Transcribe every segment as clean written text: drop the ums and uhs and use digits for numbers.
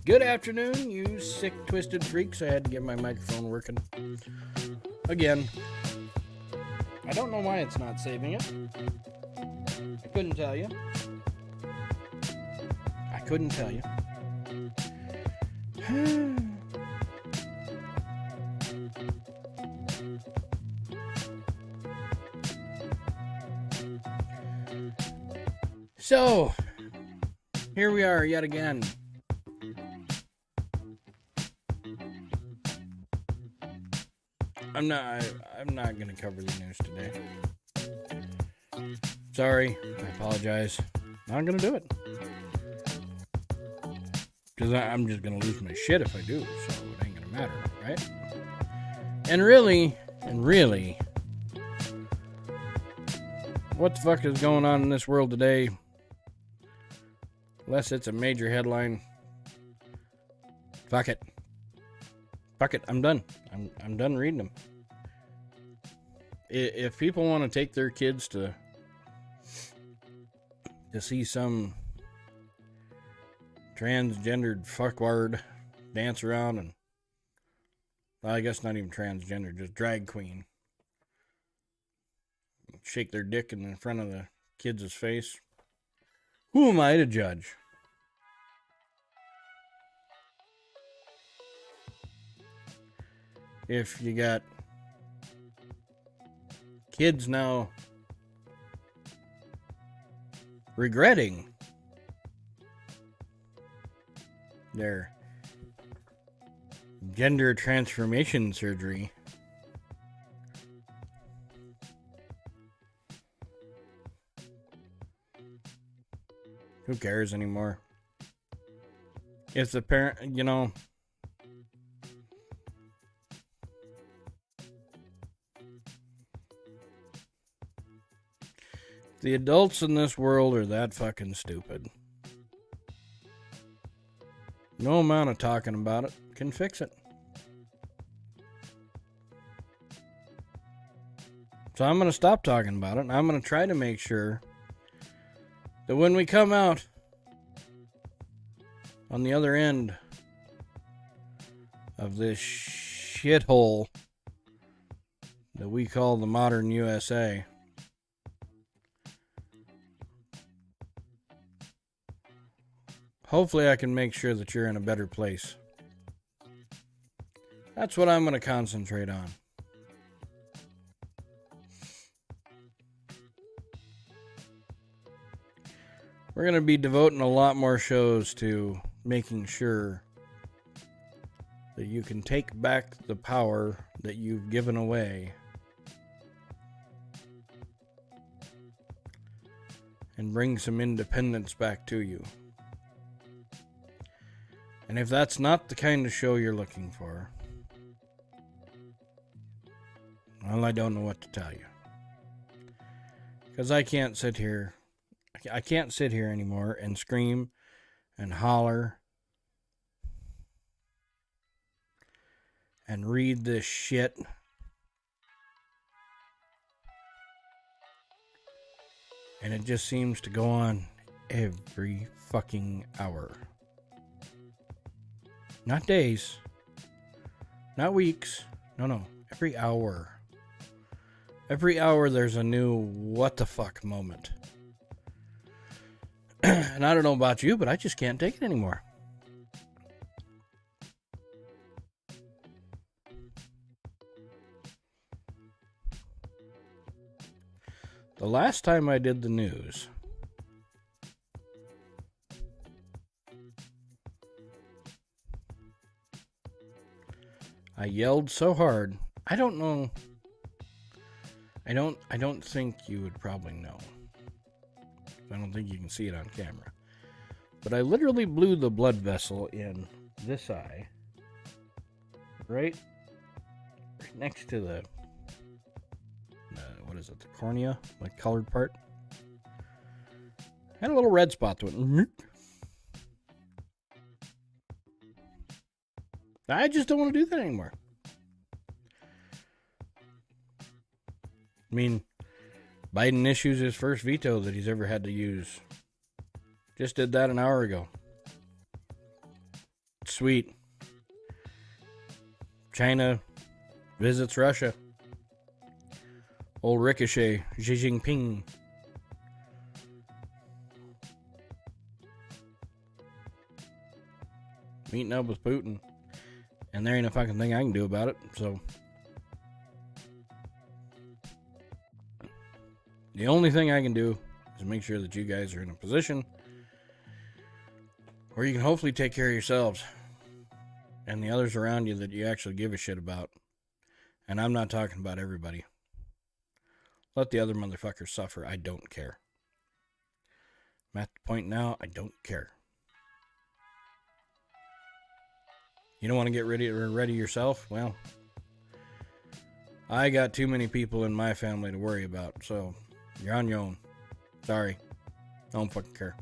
Good afternoon, you sick, twisted freaks. I had to get my microphone working. Again. I don't know why it's not saving it. I couldn't tell you. So, here we are yet again. I'm not going to cover the news today. Sorry, I apologize. Not going to do it. Because I'm just going to lose my shit if I do, so it ain't going to matter, right? And really, what the fuck is going on in this world today? Unless it's a major headline. Fuck it, I'm done. I'm done reading them. If people want to take their kids to see some transgendered fuckward dance around and, well, I guess not even transgender, just drag queen, shake their dick in front of the kids' face, who am I to judge? If you got kids now regretting their gender transformation surgery, who cares anymore? If the parent, the adults in this world are that fucking stupid. No amount of talking about it can fix it. So I'm going to stop talking about it, and I'm going to try to make sure that when we come out on the other end of this shithole that we call the modern USA, hopefully I can make sure that you're in a better place. That's what I'm going to concentrate on. We're going to be devoting a lot more shows to making sure that you can take back the power that you've given away and bring some independence back to you. And if that's not the kind of show you're looking for, well, I don't know what to tell you. Because I can't sit here anymore and scream and holler and read this shit and it just seems to go on every fucking hour. Not days, not weeks, no, every hour. Every hour there's a new what the fuck moment. And I don't know about you, but I just can't take it anymore. The last time I did the news, I yelled so hard. I don't know. I don't think you would probably know. I don't think you can see it on camera. But I literally blew the blood vessel in this eye. Right next to the what is it? The cornea, like colored part. Had a little red spot to it. I just don't want to do that anymore. I mean, Biden issues his first veto that he's ever had to use. Just did that an hour ago. sweet. China visits Russia. Old Ricochet, Xi Jinping. Meeting up with Putin. And there ain't a fucking thing I can do about it, so. The only thing I can do is make sure that you guys are in a position where you can hopefully take care of yourselves and the others around you that you actually give a shit about. And I'm not talking about everybody. Let the other motherfuckers suffer. I don't care. I'm at the point now, I don't care. You don't want to get ready yourself? Well, I got too many people in my family to worry about, so you're on your own. Sorry. I don't fucking care.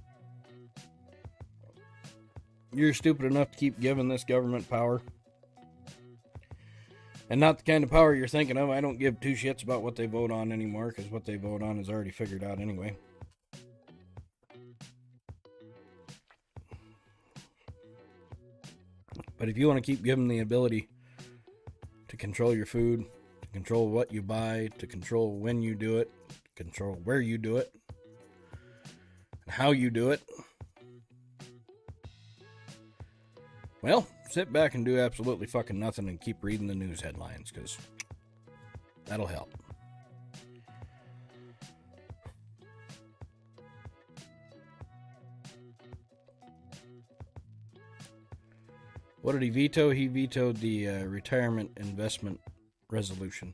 You're stupid enough to keep giving this government power. And not the kind of power you're thinking of. I don't give two shits about what they vote on anymore, because what they vote on is already figured out anyway. But if you want to keep giving the ability to control your food, to control what you buy, to control when you do it, to control where you do it, and how you do it, well, sit back and do absolutely fucking nothing and keep reading the news headlines, because that'll help. What did he veto? He vetoed the retirement investment resolution.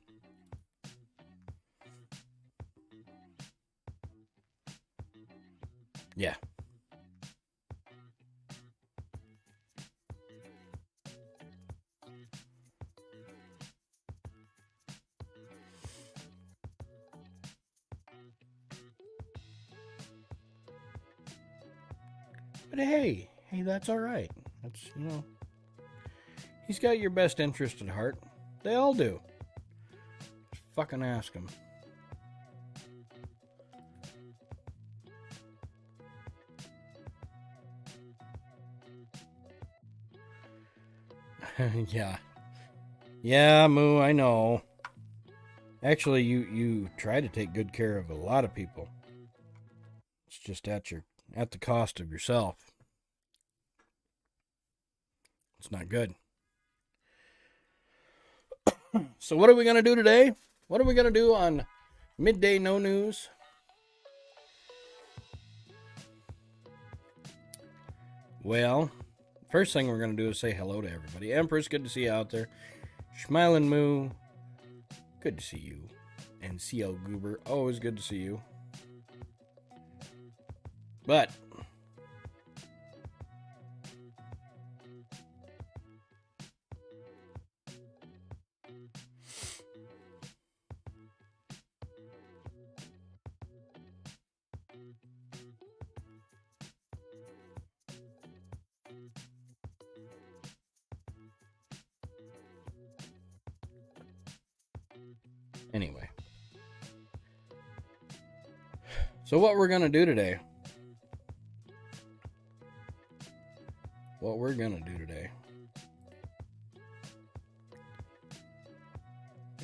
Yeah. But hey, that's all right. That's, he's got your best interest at heart. They all do. Just fucking ask him. Yeah. Yeah, Moo, I know. Actually, you try to take good care of a lot of people. It's just at the cost of yourself. It's not good. So what are we going to do today? What are we going to do on Midday No News? Well, first thing we're going to do is say hello to everybody. Empress, good to see you out there. Smiling Moo, good to see you. And CL Goober, always good to see you. But anyway. So what we're going to do today.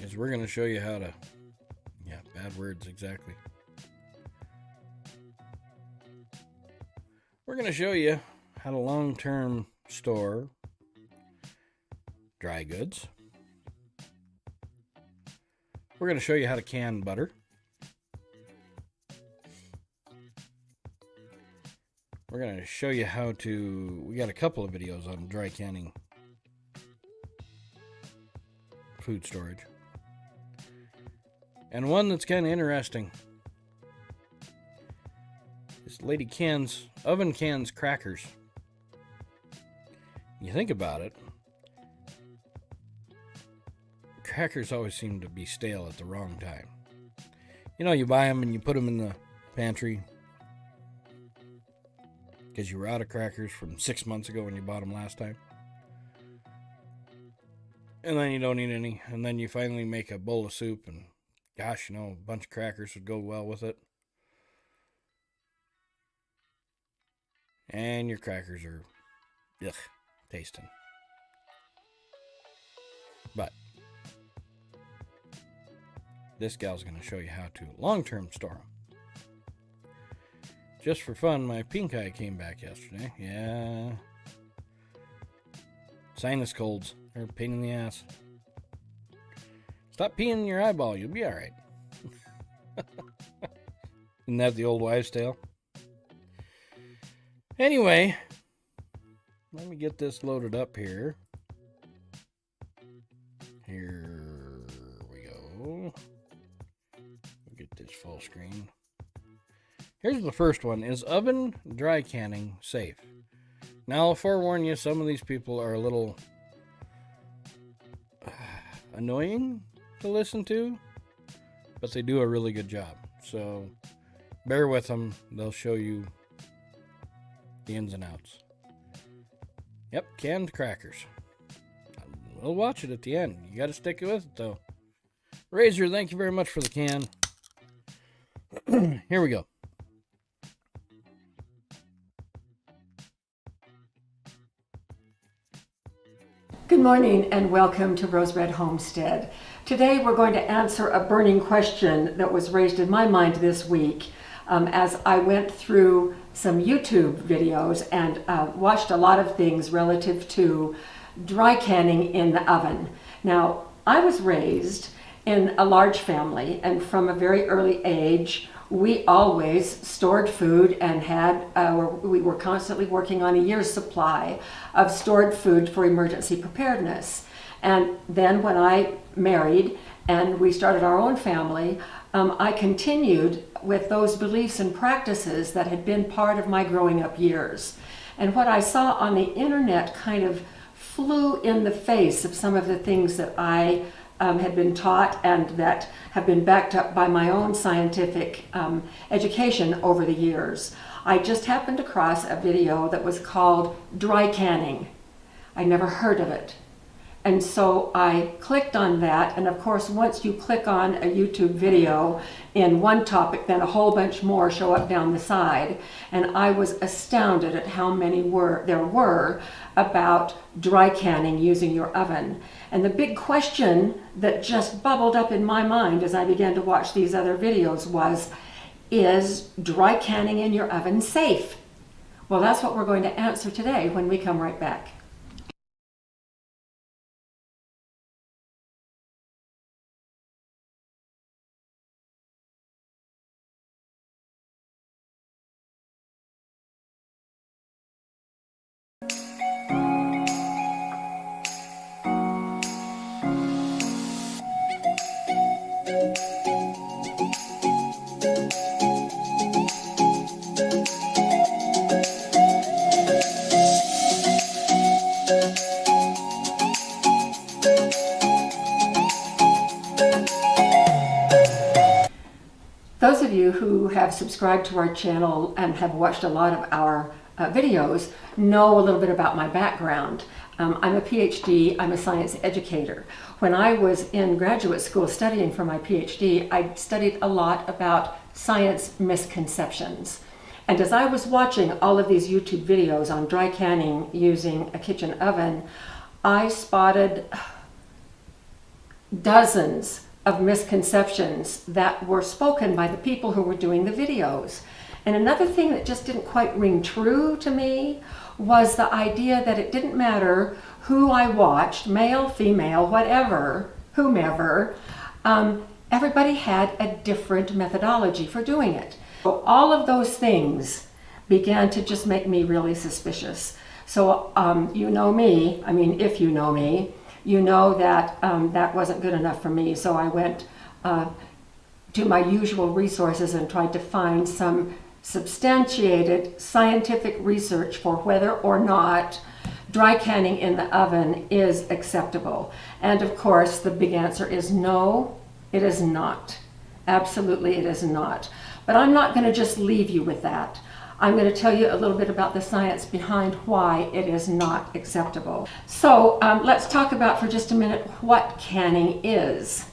Is we're going to show you how to... Yeah, bad words, exactly. We're going to show you how to long-term store dry goods. We're going to show you how to can butter. We're going to show you how to... We got a couple of videos on dry canning food storage. And one that's kind of interesting. This lady oven cans crackers. You think about it, crackers always seem to be stale at the wrong time. You buy them and you put them in the pantry because you were out of crackers from 6 months ago when you bought them last time. And then you don't eat any. And then you finally make a bowl of soup and gosh, a bunch of crackers would go well with it. And your crackers are, tasting. But this gal's going to show you how to long-term store them. Just for fun, my pink eye came back yesterday. Yeah. Sinus colds. They're a pain in the ass. Stop peeing in your eyeball. You'll be alright. Isn't that the old wives' tale? Anyway, let me get this loaded up here. Here we go. We'll get this full screen. Here's the first one. Is oven dry canning safe? Now, I'll forewarn you, some of these people are a little annoying to listen to, but they do a really good job. So bear with them. They'll show you the ins and outs. Yep, canned crackers. We'll watch it at the end. You got to stick with it, though. Razor, thank you very much for the can. Here we go. Good morning and welcome to Rose Red Homestead. Today we're going to answer a burning question that was raised in my mind this week as I went through some YouTube videos and watched a lot of things relative to dry canning in the oven. Now, I was raised in a large family, and from a very early age we always stored food and we were constantly working on a year's supply of stored food for emergency preparedness. And then when I married and we started our own family, I continued with those beliefs and practices that had been part of my growing up years. And what I saw on the internet kind of flew in the face of some of the things that I had been taught and that have been backed up by my own scientific education over the years. I just happened across a video that was called dry canning. I never heard of it. And so I clicked on that, and of course once you click on a YouTube video in one topic, then a whole bunch more show up down the side, and I was astounded at how many there were about dry canning using your oven. And the big question that just bubbled up in my mind as I began to watch these other videos was, is dry canning in your oven safe? Well, that's what we're going to answer today when we come right back. Those of you who have subscribed to our channel and have watched a lot of our videos know a little bit about my background. I'm a PhD, I'm a science educator. When I was in graduate school studying for my PhD, I studied a lot about science misconceptions. And as I was watching all of these YouTube videos on dry canning using a kitchen oven, I spotted dozens of misconceptions that were spoken by the people who were doing the videos. And another thing that just didn't quite ring true to me was the idea that it didn't matter who I watched, male, female, whatever, whomever, everybody had a different methodology for doing it. So all of those things began to just make me really suspicious. So you know me, I mean, if you know me, you know that that wasn't good enough for me. So I went to my usual resources and tried to find some substantiated scientific research for whether or not dry canning in the oven is acceptable. And of course, the big answer is no, it is not. Absolutely, it is not. But I'm not going to just leave you with that. I'm going to tell you a little bit about the science behind why it is not acceptable. So let's talk about for just a minute what canning is.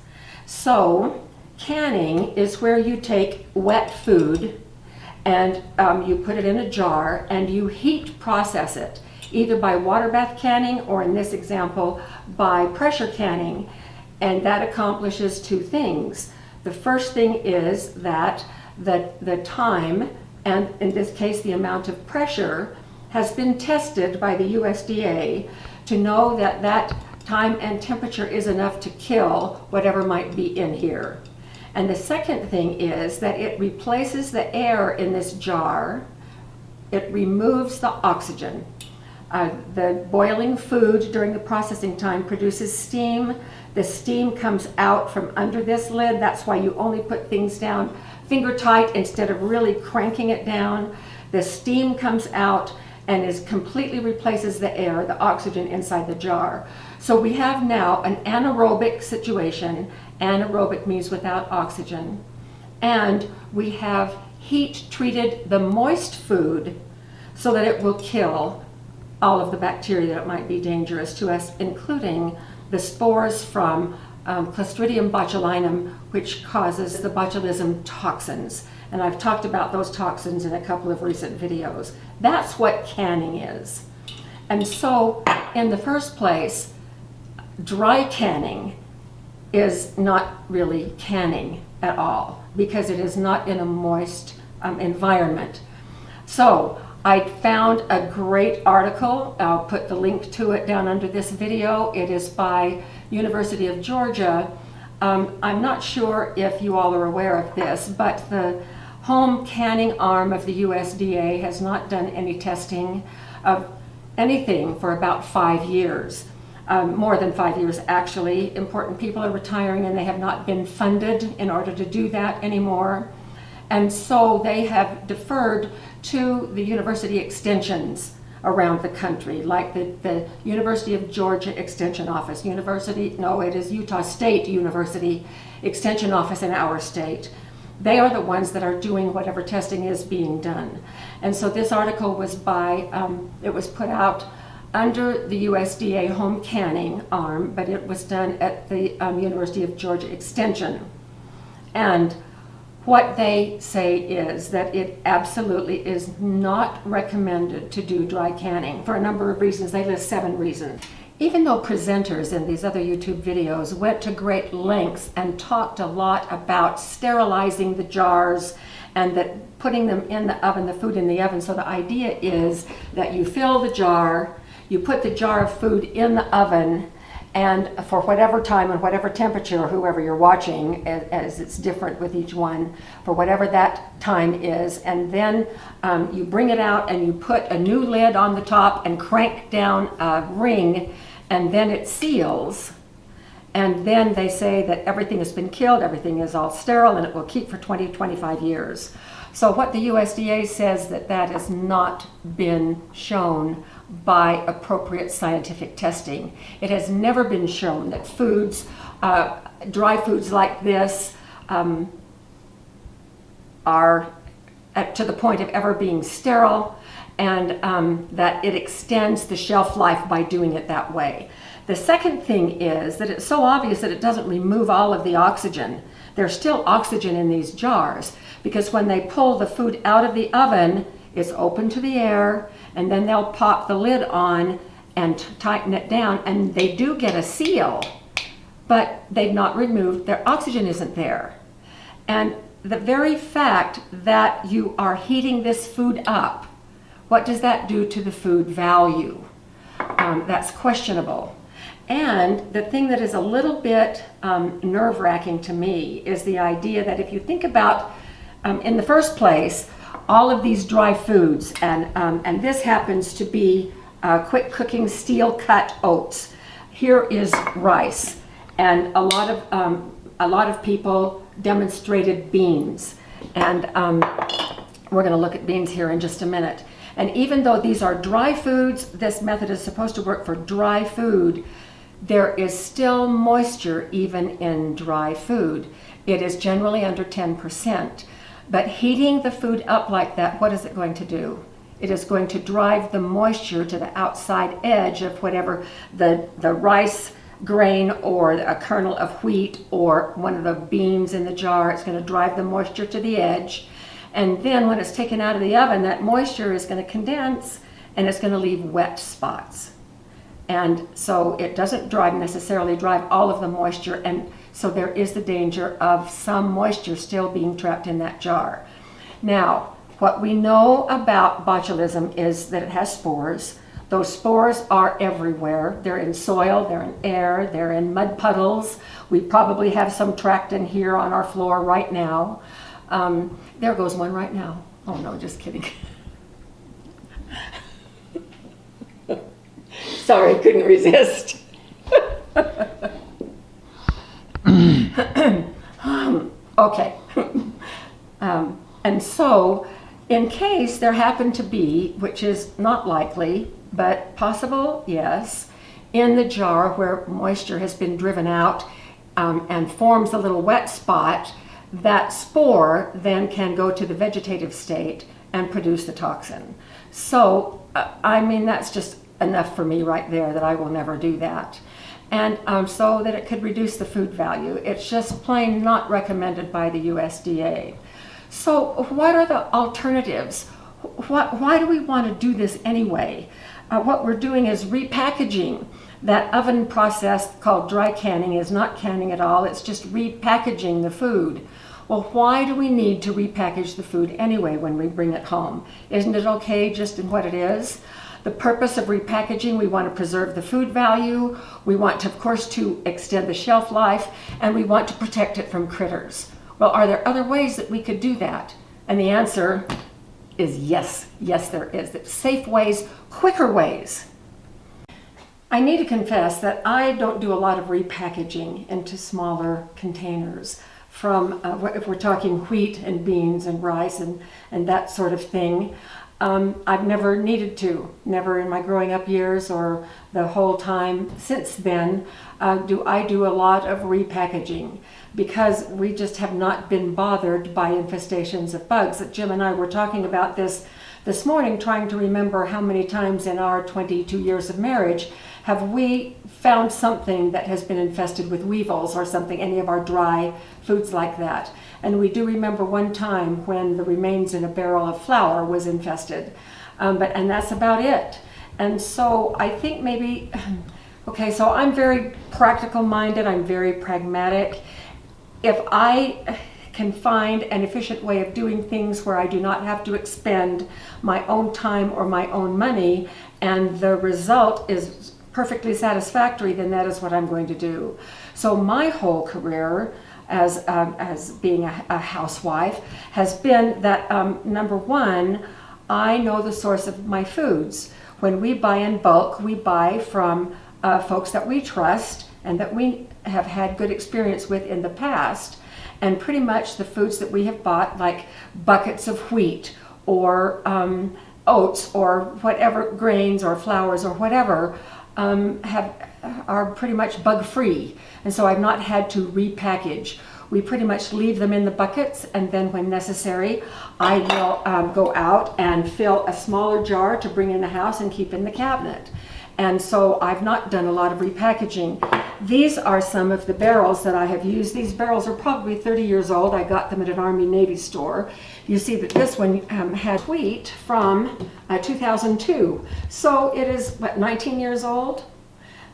So canning is where you take wet food and you put it in a jar and you heat process it. either by water bath canning or, in this example, by pressure canning. And that accomplishes two things. The first thing is that the time, and in this case the amount of pressure, has been tested by the USDA to know that that time and temperature is enough to kill whatever might be in here. And the second thing is that it replaces the air in this jar. It removes the oxygen. The boiling food during the processing time produces steam. The steam comes out from under this lid. That's why you only put things down finger tight instead of really cranking it down. The steam comes out and completely replaces the air, the oxygen inside the jar. So we have now an anaerobic situation. Anaerobic means without oxygen. And we have heat treated the moist food so that it will kill all of the bacteria that might be dangerous to us, including the spores from Clostridium botulinum, which causes the botulism toxins. And I've talked about those toxins in a couple of recent videos. That's what canning is. And so, in the first place, dry canning is not really canning at all because it is not in a moist environment. So, I found a great article. I'll put the link to it down under this video. It is by University of Georgia. I'm not sure if you all are aware of this, but the home canning arm of the USDA has not done any testing of anything for about 5 years. More than 5 years, actually. Important people are retiring and they have not been funded in order to do that anymore. And so they have deferred to the university extensions around the country, like the University of Georgia Extension Office, it is Utah State University Extension Office in our state. They are the ones that are doing whatever testing is being done. And so this article was it was put out under the USDA home canning arm, but it was done at the University of Georgia Extension. And what they say is that it absolutely is not recommended to do dry canning for a number of reasons. They list 7 reasons. Even though presenters in these other YouTube videos went to great lengths and talked a lot about sterilizing the jars and that putting them in the oven, the food in the oven. So the idea is that you fill the jar, you put the jar of food in the oven, and for whatever time and whatever temperature, whoever you're watching, as it's different with each one, for whatever that time is, and then you bring it out and you put a new lid on the top and crank down a ring, and then it seals. And then they say that everything has been killed, everything is all sterile, and it will keep for 20, 25 years. So what the USDA says that has not been shown by appropriate scientific testing. It has never been shown that foods, dry foods like this, are to the point of ever being sterile, and that it extends the shelf life by doing it that way. The second thing is that it's so obvious that it doesn't remove all of the oxygen. There's still oxygen in these jars, because when they pull the food out of the oven, it's open to the air, and then they'll pop the lid on and tighten it down, and they do get a seal, but they've not removed, their oxygen isn't there. And the very fact that you are heating this food up, what does that do to the food value? That's questionable. And the thing that is a little bit nerve-wracking to me is the idea that if you think about, in the first place, all of these dry foods, and this happens to be quick cooking steel cut oats. Here is rice, and a lot of people demonstrated beans, and we're going to look at beans here in just a minute. And even though these are dry foods, this method is supposed to work for dry food, there is still moisture even in dry food. It is generally under 10%. But heating the food up like that, what is it going to do? It is going to drive the moisture to the outside edge of whatever the rice grain or a kernel of wheat or one of the beans in the jar. It's going to drive the moisture to the edge. And then when it's taken out of the oven, that moisture is going to condense and it's going to leave wet spots. And so it doesn't necessarily drive all of the moisture, and so there is the danger of some moisture still being trapped in that jar. Now, what we know about botulism is that it has spores. Those spores are everywhere. They're in soil, they're in air, they're in mud puddles. We probably have some trapped in here on our floor right now. There goes one right now. Oh no, just kidding. Sorry, couldn't resist. Okay. And so, in case there happened to be, which is not likely, but possible, yes, in the jar where moisture has been driven out and forms a little wet spot, that spore then can go to the vegetative state and produce the toxin. So, I mean, that's just enough for me right there that I will never do that. And so that it could reduce the food value. It's just plain not recommended by the USDA. So what are the alternatives? Why do we want to do this anyway? What we're doing is repackaging. That oven process called dry canning is not canning at all, it's just repackaging the food. Well, why do we need to repackage the food anyway when we bring it home? Isn't it okay just in what it is? The purpose of repackaging, we want to preserve the food value, we want to, of course, to extend the shelf life, and we want to protect it from critters. Well, are there other ways that we could do that? And the answer is yes. Yes, there is. Safe ways, quicker ways. I need to confess that I don't do a lot of repackaging into smaller containers from, if we're talking wheat and beans and rice and that sort of thing. I've never needed to, never in my growing up years or the whole time since then do I do a lot of repackaging, because we just have not been bothered by infestations of bugs. Jim and I were talking about this morning, trying to remember how many times in our 22 years of marriage have we found something that has been infested with weevils or something, any of our dry foods like that. And we do remember one time when the remains in a barrel of flour was infested, and that's about it. And so I think maybe, okay, so I'm very practical minded, I'm very pragmatic. If I can find an efficient way of doing things where I do not have to expend my own time or my own money, and the result is perfectly satisfactory, then that is what I'm going to do. So my whole career as being a housewife has been that, number one, I know the source of my foods. When we buy in bulk, we buy from folks that we trust and that we have had good experience with in the past. And pretty much the foods that we have bought, like buckets of wheat or oats or whatever, grains or flours or whatever, are pretty much bug-free. And so I've not had to repackage. We pretty much leave them in the buckets, and then when necessary, I will go out and fill a smaller jar to bring in the house and keep in the cabinet. And so I've not done a lot of repackaging. These are some of the barrels that I have used. These barrels are probably 30 years old. I got them at an Army Navy store. You see that this one had wheat from 2002. So it is, what, 19 years old?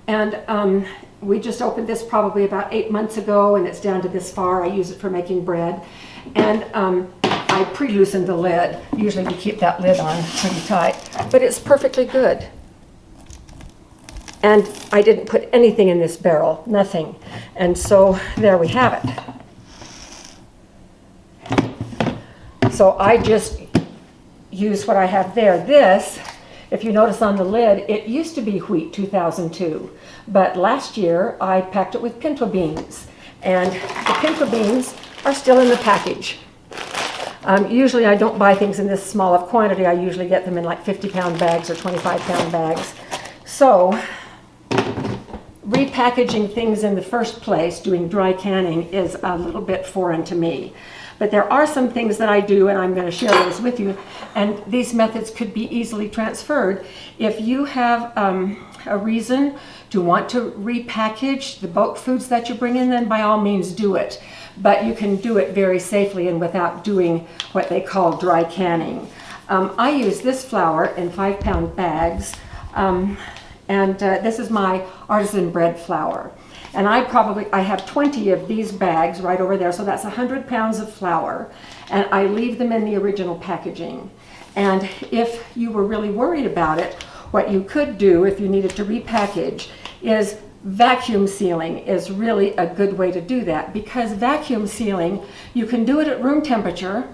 And we just opened this probably about 8 months ago, and it's down to this far. I use it for making bread. And I pre-loosened the lid. Usually we keep that lid on pretty tight, but it's perfectly good. And I didn't put anything in this barrel, nothing. And so there we have it. So I just use what I have there. This, if you notice on the lid, it used to be wheat 2002, but last year I packed it with pinto beans, and the pinto beans are still in the package. Usually I don't buy things in this small of quantity. I usually get them in like 50-pound bags or 25-pound bags. So repackaging things in the first place, doing dry canning, is a little bit foreign to me. But there are some things that I do, and I'm going to share those with you, and these methods could be easily transferred. If you have a reason to want to repackage the bulk foods that you bring in, then by all means do it. But you can do it very safely and without doing what they call dry canning. I use this flour in 5-pound bags, and this is my artisan bread flour. And I have 20 of these bags right over there, so that's 100 pounds of flour, and I leave them in the original packaging. And if you were really worried about it, what you could do if you needed to repackage is vacuum sealing is really a good way to do that, because vacuum sealing, you can do it at room temperature.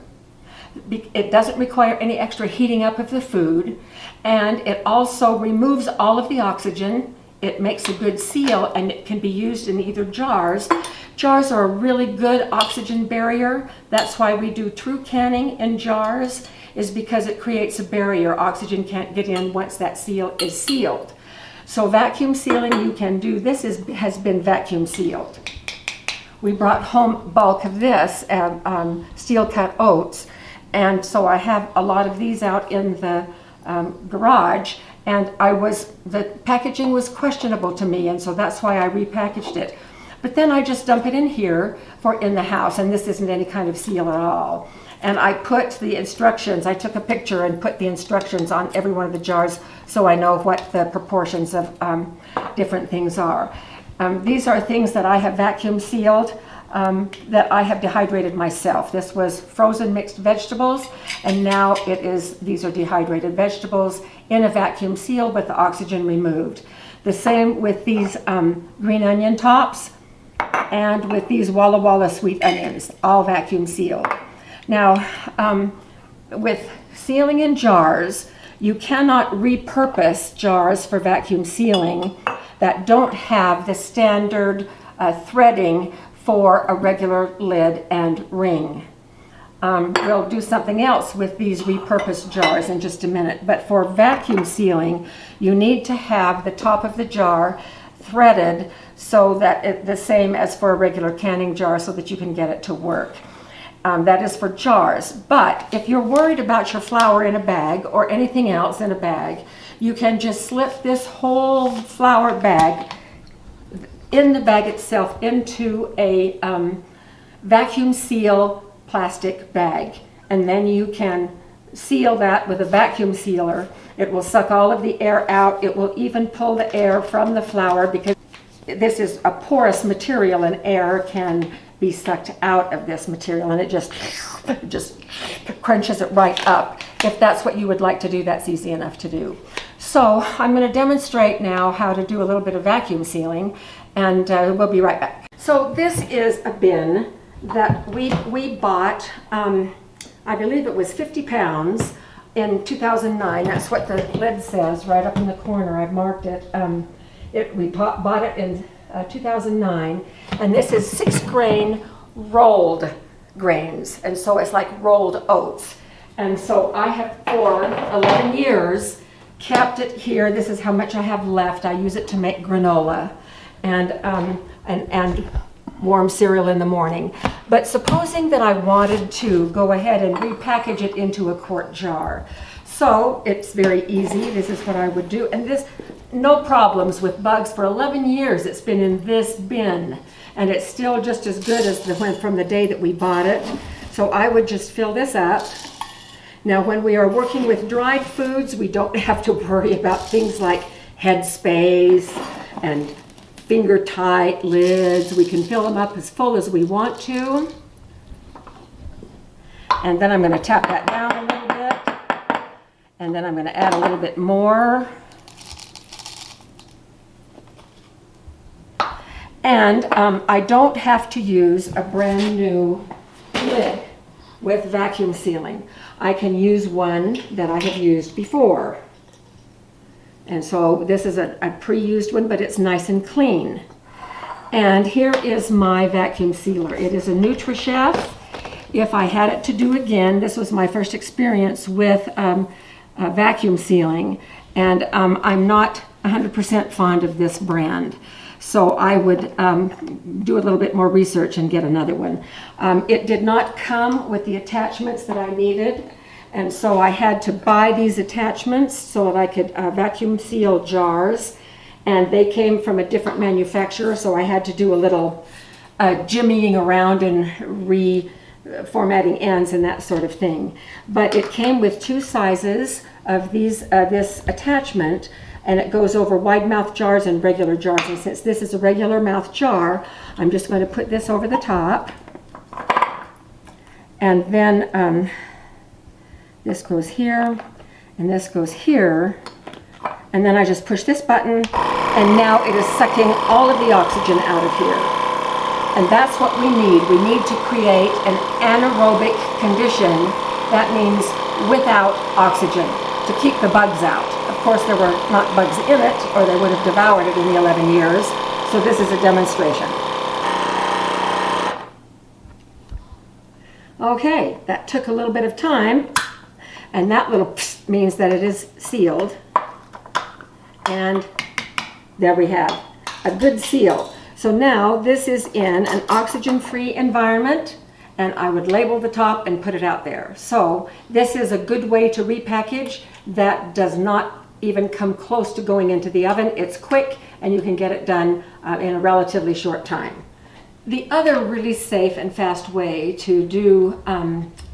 It doesn't require any extra heating up of the food, and it also removes all of the oxygen. It makes a good seal, and it can be used in either jars. Jars are a really good oxygen barrier. That's why we do true canning in jars, is because it creates a barrier. Oxygen can't get in once that seal is sealed. So vacuum sealing you can do. This has been vacuum sealed. We brought home bulk of this, steel cut oats, and so I have a lot of these out in the garage, and the packaging was questionable to me, and so that's why I repackaged it. But then I just dump it in here for in the house, and this isn't any kind of seal at all. And I put the instructions, I took a picture and put the instructions on every one of the jars so I know what the proportions of different things are. These are things that I have vacuum sealed that I have dehydrated myself. This was frozen mixed vegetables, and now these are dehydrated vegetables in a vacuum seal with the oxygen removed. The same with these green onion tops and with these Walla Walla sweet onions, all vacuum sealed. Now, with sealing in jars, you cannot repurpose jars for vacuum sealing that don't have the standard threading for a regular lid and ring. We'll do something else with these repurposed jars in just a minute, but for vacuum sealing, you need to have the top of the jar threaded so that it's the same as for a regular canning jar so that you can get it to work. That is for jars. But if you're worried about your flour in a bag or anything else in a bag, you can just slip this whole flour bag in the bag itself into a vacuum seal plastic bag. And then you can seal that with a vacuum sealer. It will suck all of the air out. It will even pull the air from the flour, because this is a porous material and air can be sucked out of this material, and it just crunches it right up. If that's what you would like to do, that's easy enough to do. So I'm going to demonstrate now how to do a little bit of vacuum sealing, and we'll be right back. So this is a bin that we bought, I believe it was 50 pounds in 2009. That's what the lid says right up in the corner. I've marked it. We bought it in 2009, and this is 6-grain rolled grains, and so it's like rolled oats. And so I have for 11 years kept it here. This is how much I have left. I use it to make granola and warm cereal in the morning. But supposing that I wanted to go ahead and repackage it into a quart jar. So it's very easy. This is what I would do. And this, no problems with bugs. For 11 years it's been in this bin, and it's still just as good as from the day that we bought it. So I would just fill this up. Now when we are working with dried foods, we don't have to worry about things like head space and finger tight lids. We can fill them up as full as we want to. And then I'm going to tap that down a little bit. And then I'm going to add a little bit more. And I don't have to use a brand new lid with vacuum sealing. I can use one that I have used before. And so this is a pre-used one, but it's nice and clean. And here is my vacuum sealer. It is a NutriChef. If I had it to do again, this was my first experience with vacuum sealing, and I'm not 100% fond of this brand. So I would do a little bit more research and get another one. It did not come with the attachments that I needed, and so I had to buy these attachments so that I could vacuum seal jars, and they came from a different manufacturer, so I had to do a little jimmying around and formatting ends and that sort of thing. But it came with 2 sizes of these this attachment, and it goes over wide mouth jars and regular jars. And since this is a regular mouth jar, I'm just going to put this over the top. And then this goes here, and this goes here. And then I just push this button, and now it is sucking all of the oxygen out of here. And that's what we need. We need to create an anaerobic condition. That means without oxygen, to keep the bugs out. Of course, there were not bugs in it, or they would have devoured it in the 11 years. So this is a demonstration. Okay, that took a little bit of time, and that little psst means that it is sealed. And there we have a good seal. So now this is in an oxygen-free environment, and I would label the top and put it out there. So this is a good way to repackage that does not even come close to going into the oven. It's quick, and you can get it done in a relatively short time. The other really safe and fast way to do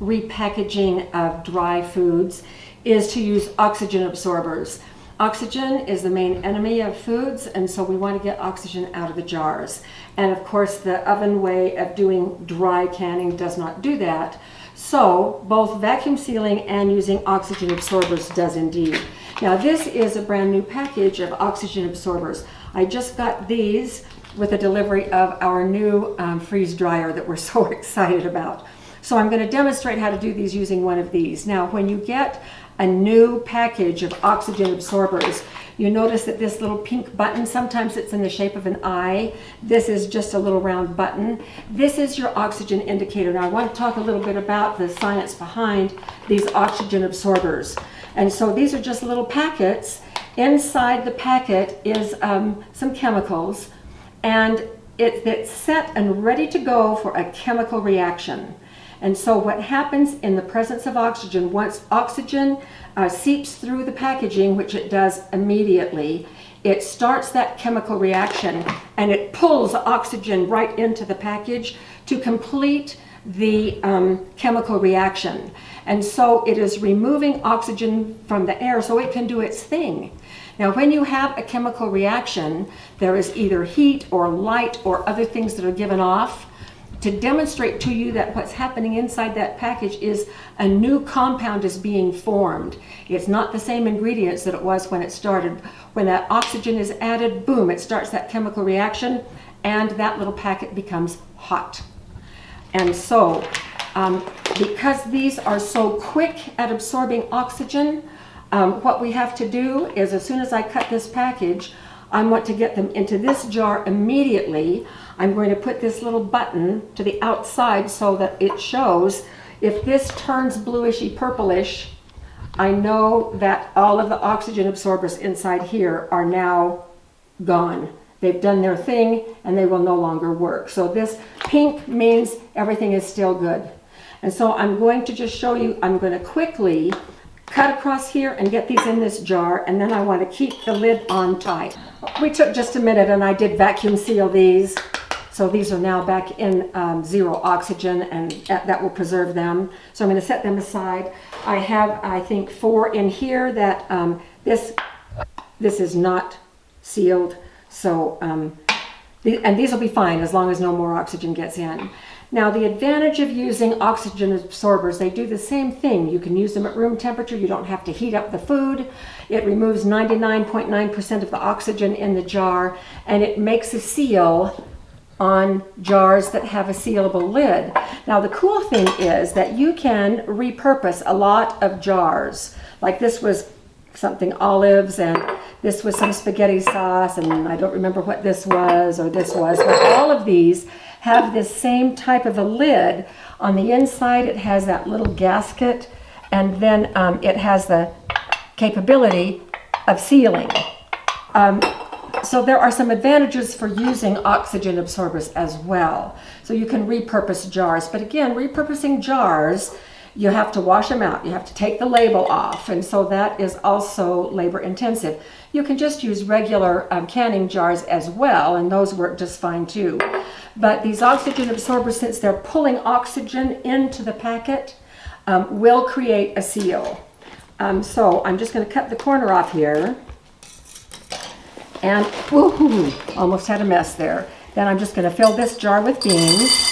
repackaging of dry foods is to use oxygen absorbers. Oxygen is the main enemy of foods, and so we want to get oxygen out of the jars. And of course, the oven way of doing dry canning does not do that. So both vacuum sealing and using oxygen absorbers does indeed. Now this is a brand new package of oxygen absorbers. I just got these with a delivery of our new freeze dryer that we're so excited about. So I'm going to demonstrate how to do these using one of these. Now when you get a new package of oxygen absorbers, you notice that this little pink button, sometimes it's in the shape of an eye. This is just a little round button. This is your oxygen indicator. Now I want to talk a little bit about the science behind these oxygen absorbers. And so these are just little packets. Inside the packet is some chemicals, and it's set and ready to go for a chemical reaction. And so what happens in the presence of oxygen, once oxygen seeps through the packaging, which it does immediately, it starts that chemical reaction, and it pulls oxygen right into the package to complete the chemical reaction. And so it is removing oxygen from the air so it can do its thing. Now when you have a chemical reaction, there is either heat or light or other things that are given off to demonstrate to you that what's happening inside that package is a new compound is being formed. It's not the same ingredients that it was when it started. When that oxygen is added, boom, it starts that chemical reaction, and that little packet becomes hot. And so, because these are so quick at absorbing oxygen, what we have to do is, as soon as I cut this package, I want to get them into this jar immediately. I'm going to put this little button to the outside so that it shows. If this turns bluishy purplish, I know that all of the oxygen absorbers inside here are now gone. They've done their thing and they will no longer work. So this pink means everything is still good. And so I'm going to just show you, I'm going to quickly cut across here and get these in this jar, and then I want to keep the lid on tight. We took just a minute and I did vacuum seal these. So these are now back in 0 oxygen, and that will preserve them. So I'm going to set them aside. I have, I think, 4 in here that this is not sealed. So, and these will be fine as long as no more oxygen gets in. Now the advantage of using oxygen absorbers, they do the same thing. You can use them at room temperature. You don't have to heat up the food. It removes 99.9% of the oxygen in the jar, and it makes a seal on jars that have a sealable lid. Now the cool thing is that you can repurpose a lot of jars. Like this was something olives, and this was some spaghetti sauce, and I don't remember what this was or this was, but all of these have this same type of a lid. On the inside it has that little gasket, and then it has the capability of sealing. So there are some advantages for using oxygen absorbers as well. So you can repurpose jars, but again, repurposing jars you have to wash them out. You have to take the label off, and so that is also labor intensive. You can just use regular canning jars as well, and those work just fine too. But these oxygen absorbers, since they're pulling oxygen into the packet, will create a seal. So I'm just going to cut the corner off here. And woohoo, almost had a mess there. Then I'm just going to fill this jar with beans.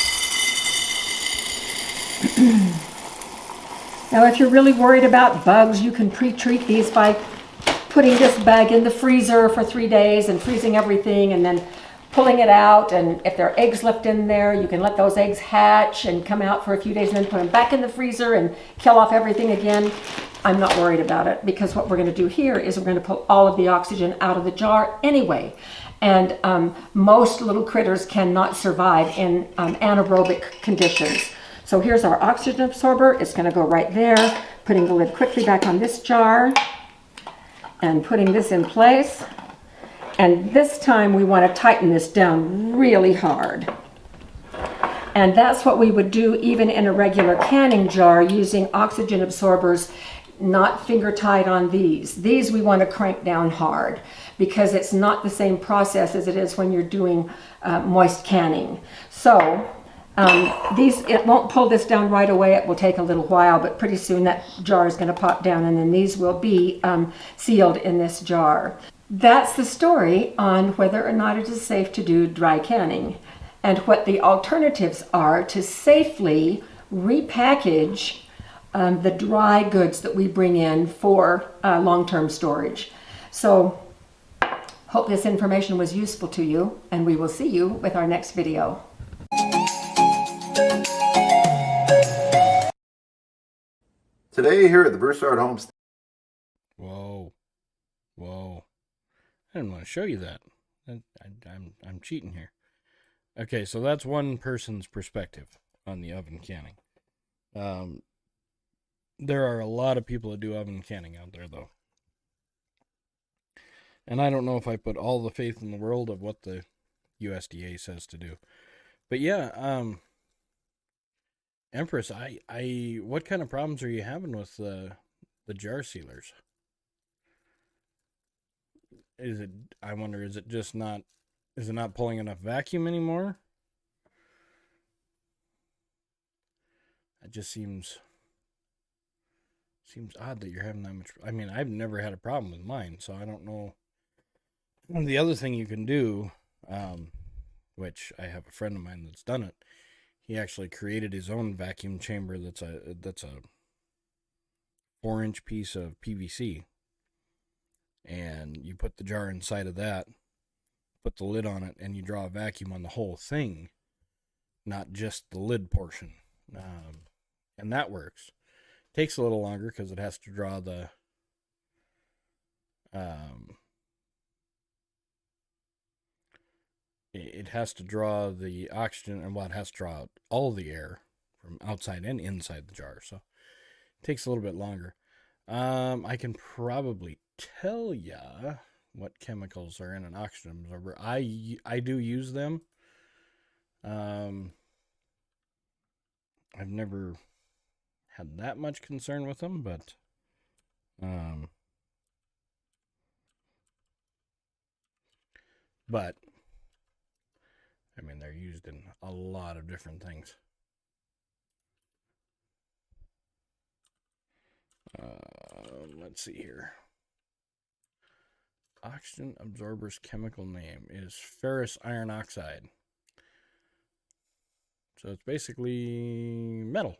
Now, if you're really worried about bugs, you can pre-treat these by putting this bag in the freezer for 3 days and freezing everything and then pulling it out. And if there are eggs left in there, you can let those eggs hatch and come out for a few days and then put them back in the freezer and kill off everything again. I'm not worried about it, because what we're going to do here is we're going to pull all of the oxygen out of the jar anyway. And most little critters cannot survive in anaerobic conditions. So here's our oxygen absorber. It's going to go right there. Putting the lid quickly back on this jar and putting this in place. And this time we want to tighten this down really hard. And that's what we would do even in a regular canning jar using oxygen absorbers, not finger tied on these. These we want to crank down hard because it's not the same process as it is when you're doing moist canning. So it won't pull this down right away. It will take a little while, but pretty soon that jar is going to pop down, and then these will be sealed in this jar. That's the story on whether or not it is safe to do dry canning and what the alternatives are to safely repackage the dry goods that we bring in for long-term storage. So hope this information was useful to you, and we will see you with our next video. Today here at the Broussard Homestead. Whoa. I didn't want to show you that. I'm cheating here. Okay, so that's one person's perspective on the oven canning. There are a lot of people that do oven canning out there, though. And I don't know if I put all the faith in the world of what the USDA says to do. But yeah, Empress, what kind of problems are you having with the jar sealers? I wonder, is it not pulling enough vacuum anymore? It just seems odd that you're having that much. I mean, I've never had a problem with mine, so I don't know. And the other thing you can do, which I have a friend of mine that's done it, he actually created his own vacuum chamber that's a 4-inch piece of PVC. And you put the jar inside of that, put the lid on it, and you draw a vacuum on the whole thing, not just the lid portion. And that works. Takes a little longer because it has to draw the it has to draw the oxygen, and it has to draw all the air from outside and inside the jar. So it takes a little bit longer. I can probably tell ya what chemicals are in an oxygen absorber. I do use them. I've never had that much concern with them, but I mean, they're used in a lot of different things. Let's see here. Oxygen absorber's chemical name is ferrous iron oxide. So it's basically metal.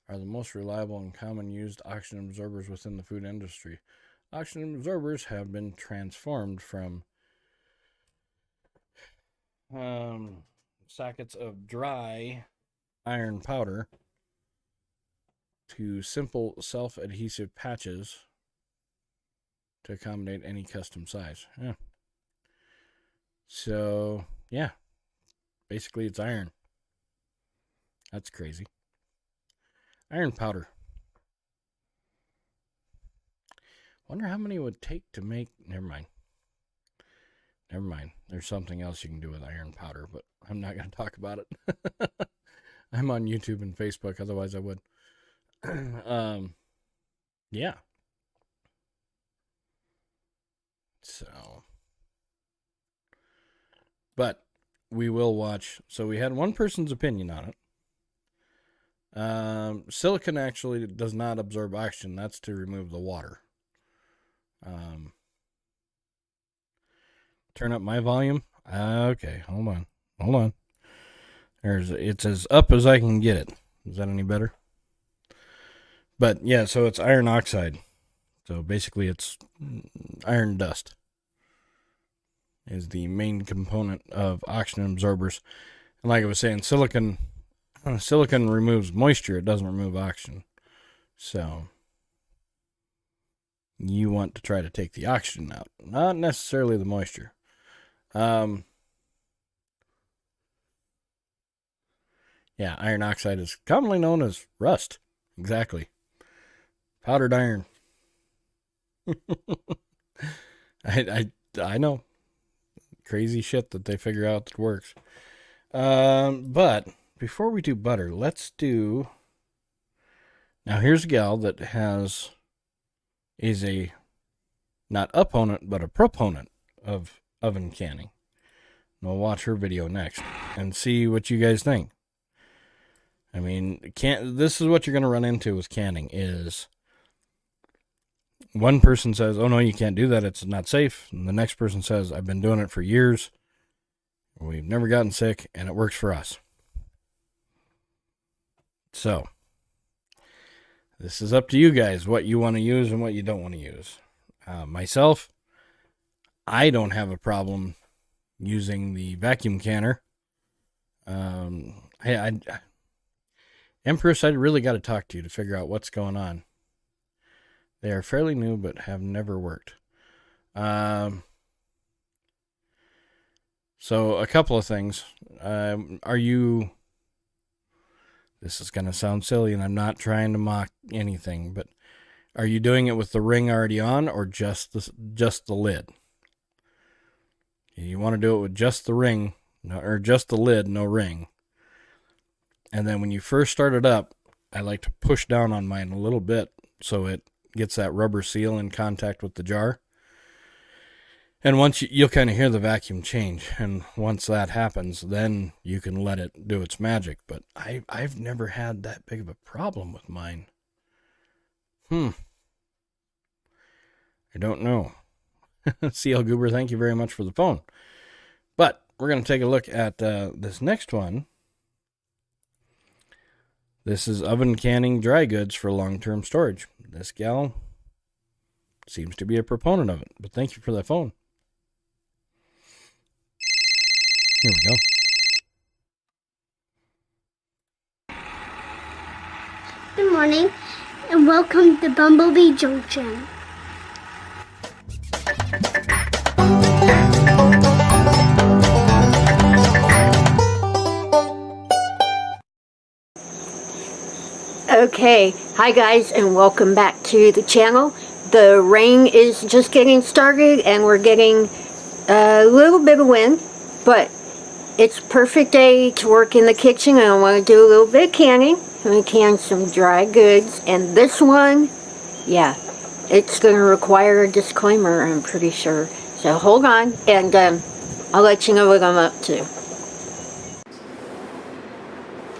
Are the most reliable and common used oxygen absorbers within the food industry. Oxygen absorbers have been transformed from sockets of dry iron powder to simple self-adhesive patches to accommodate any custom size. Yeah. So, yeah. Basically, it's iron. That's crazy. Iron powder. Wonder how many it would take to make... Never mind. There's something else you can do with iron powder, but I'm not going to talk about it. I'm on YouTube and Facebook, otherwise I would. Yeah. So, but we will watch. So we had one person's opinion on it. Silicone actually does not absorb oxygen. That's to remove the water. Turn up my volume. Okay, hold on. It's as up as I can get it. Is that any better? But yeah, so it's iron oxide. So basically it's iron dust is the main component of oxygen absorbers. And like I was saying, silicon removes moisture. It doesn't remove oxygen. So you want to try to take the oxygen out, not necessarily the moisture. Yeah, iron oxide is commonly known as rust. Exactly. Powdered iron. I know. Crazy shit that they figure out that works. But before we do butter, let's do... Now here's a gal that is a not opponent, but a proponent of oven canning. And we'll watch her video next and see what you guys think. I mean, this is what you're going to run into with canning is one person says, oh no, you can't do that. It's not safe. And the next person says, I've been doing it for years. We've never gotten sick and it works for us. So this is up to you guys, what you want to use and what you don't want to use. Myself, I don't have a problem using the vacuum canner. Empress, I really got to talk to you to figure out what's going on. They are fairly new, but have never worked. So a couple of things. This is going to sound silly, and I'm not trying to mock anything, but are you doing it with the ring already on or just the lid? You want to do it with just the ring, or just the lid, no ring. And then when you first start it up, I like to push down on mine a little bit so it gets that rubber seal in contact with the jar. And once you'll kind of hear the vacuum change. And once that happens, then you can let it do its magic. But I've never had that big of a problem with mine. I don't know. CL Goober, thank you very much for the phone. But we're going to take a look at this next one. This is oven canning dry goods for long-term storage. This gal seems to be a proponent of it, but thank you for that phone. Here we go. Good morning, and welcome to Bumblebee Junction. Okay, hi guys, and welcome back to the channel. The rain is just getting started, and we're getting a little bit of wind, but it's perfect day to work in the kitchen, and I want to do a little bit of canning. I'm going to can some dry goods, and this one, yeah, it's going to require a disclaimer, I'm pretty sure. So hold on, and I'll let you know what I'm up to.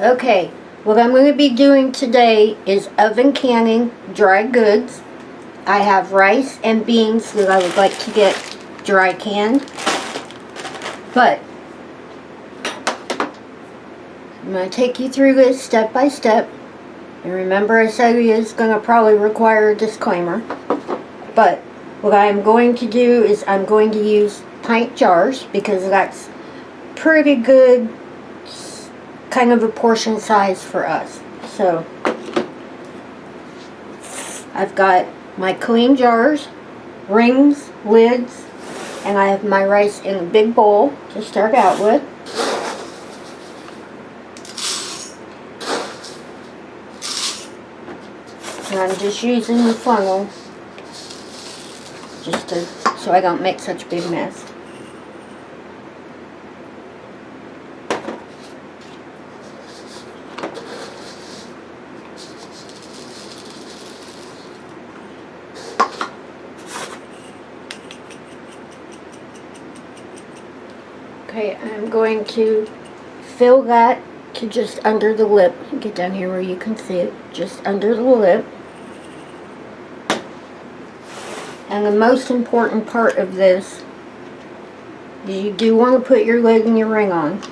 Okay, what I'm going to be doing today is oven canning dry goods. I have rice and beans that I would like to get dry canned, but I'm going to take you through this step by step. And remember, I said it is going to probably require a disclaimer. But what I'm going to do is I'm going to use pint jars because that's pretty good kind of a portion size for us. So I've got my clean jars, rings, lids, and I have my rice in a big bowl to start out with. And I'm just using the funnel just so I don't make such a big mess. Okay, I'm going to fill that to just under the lip. Get down here where you can see it, just under the lip. And the most important part of this is you do want to put your lid and your ring on,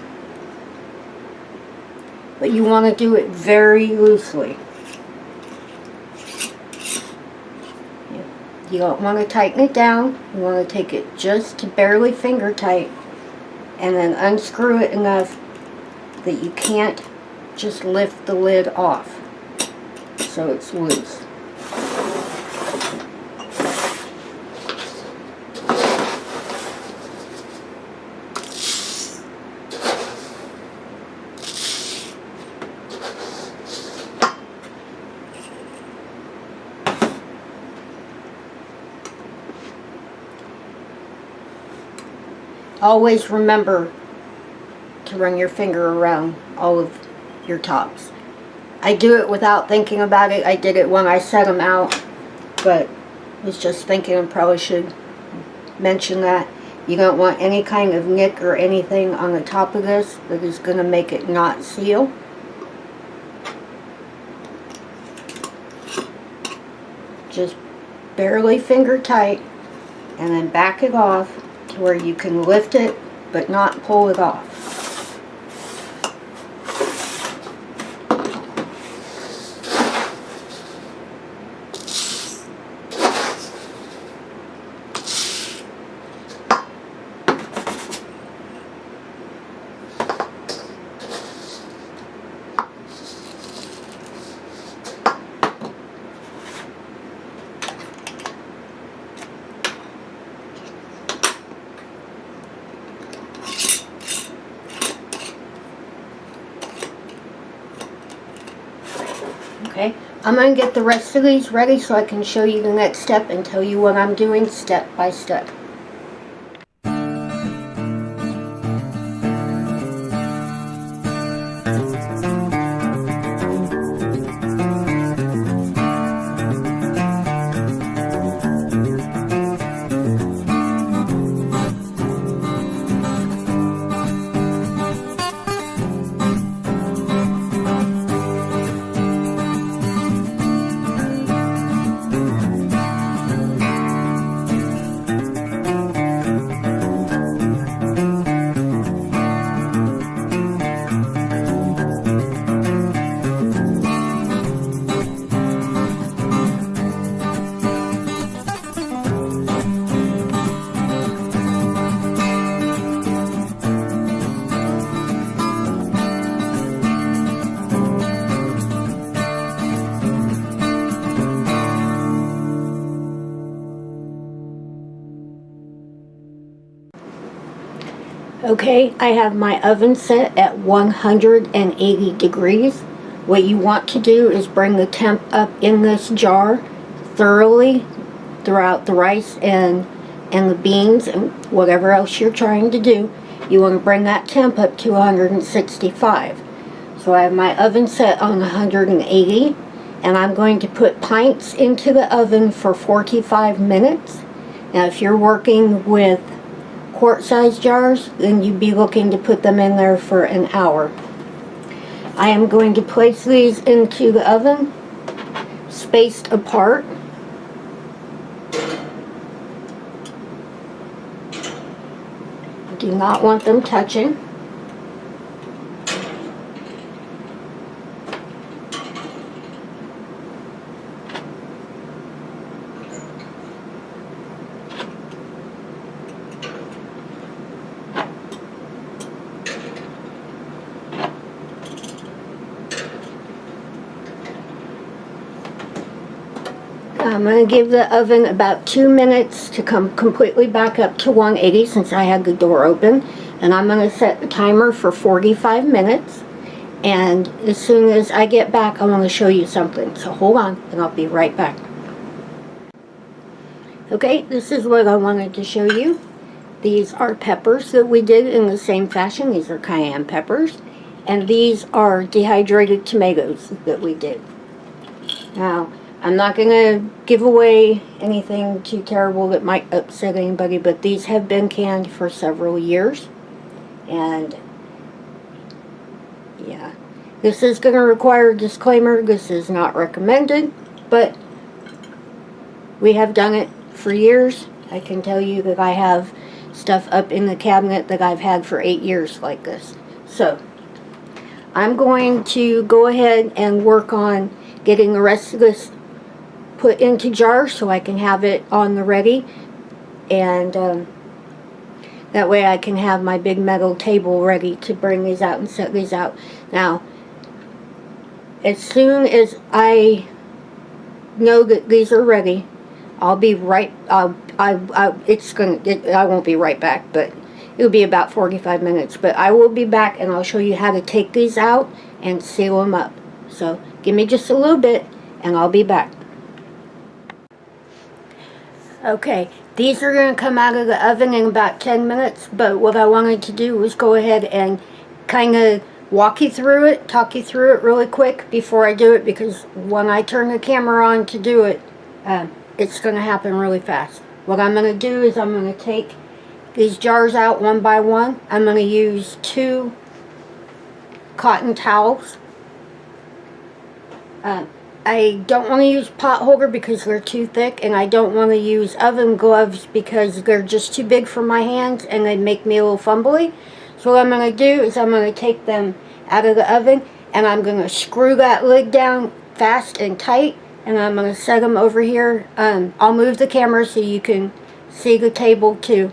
but you want to do it very loosely. You don't want to tighten it down. You want to take it just to barely finger tight and then unscrew it enough that you can't just lift the lid off so it's loose. Always remember to run your finger around all of your tops. I do it without thinking about it. I did it when I set them out, but was just thinking I probably should mention that. You don't want any kind of nick or anything on the top of this that is going to make it not seal. Just barely finger tight and then back it off to where you can lift it but not pull it off. Okay, I'm going to get the rest of these ready so I can show you the next step and tell you what I'm doing step by step. Okay, I have my oven set at 180 degrees. What you want to do is bring the temp up in this jar thoroughly throughout the rice and the beans and whatever else you're trying to do. You want to bring that temp up to 165. So I have my oven set on 180 and I'm going to put pints into the oven for 45 minutes. Now if you're working with quart-sized jars, then you'd be looking to put them in there for an hour. I am going to place these into the oven, spaced apart. Do not want them touching. I'm going to give the oven about 2 minutes to come completely back up to 180 since I had the door open. And I'm going to set the timer for 45 minutes. And as soon as I get back, I want to show you something. So hold on and I'll be right back. Okay, this is what I wanted to show you. These are peppers that we did in the same fashion. These are cayenne peppers. And these are dehydrated tomatoes that we did. Now, I'm not going to give away anything too terrible that might upset anybody, but these have been canned for several years. And yeah, this is going to require a disclaimer. This is not recommended, but we have done it for years. I can tell you that I have stuff up in the cabinet that I've had for 8 years like this. So I'm going to go ahead and work on getting the rest of this put into jars so I can have it on the ready, and that way I can have my big metal table ready to bring these out and set these out. Now, as soon as I know that these are ready, I'll be right. I won't be right back, but it'll be about 45 minutes. But I will be back, and I'll show you how to take these out and seal them up. So give me just a little bit, and I'll be back. Okay, these are going to come out of the oven in about 10 minutes, but what I wanted to do was go ahead and kind of talk you through it really quick before I do it, because when I turn the camera on to do it, it's going to happen really fast. What I'm going to do is I'm going to take these jars out one by one. I'm going to use 2 cotton towels. I don't want to use pot holder because they're too thick, and I don't want to use oven gloves because they're just too big for my hands and they make me a little fumbly. So what I'm going to do is I'm going to take them out of the oven, and I'm going to screw that lid down fast and tight, and I'm going to set them over here. I'll move the camera so you can see the table too.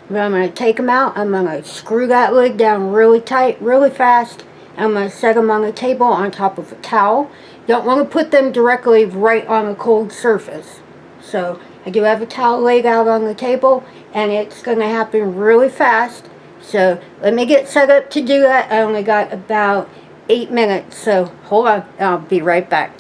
But I'm going to take them out. I'm going to screw that lid down really tight, really fast. I'm going to set them on the table on top of a towel. You don't want to put them directly right on a cold surface. So I do have a towel laid out on the table, and it's going to happen really fast. So let me get set up to do that. I only got about 8 minutes, so hold on, I'll be right back.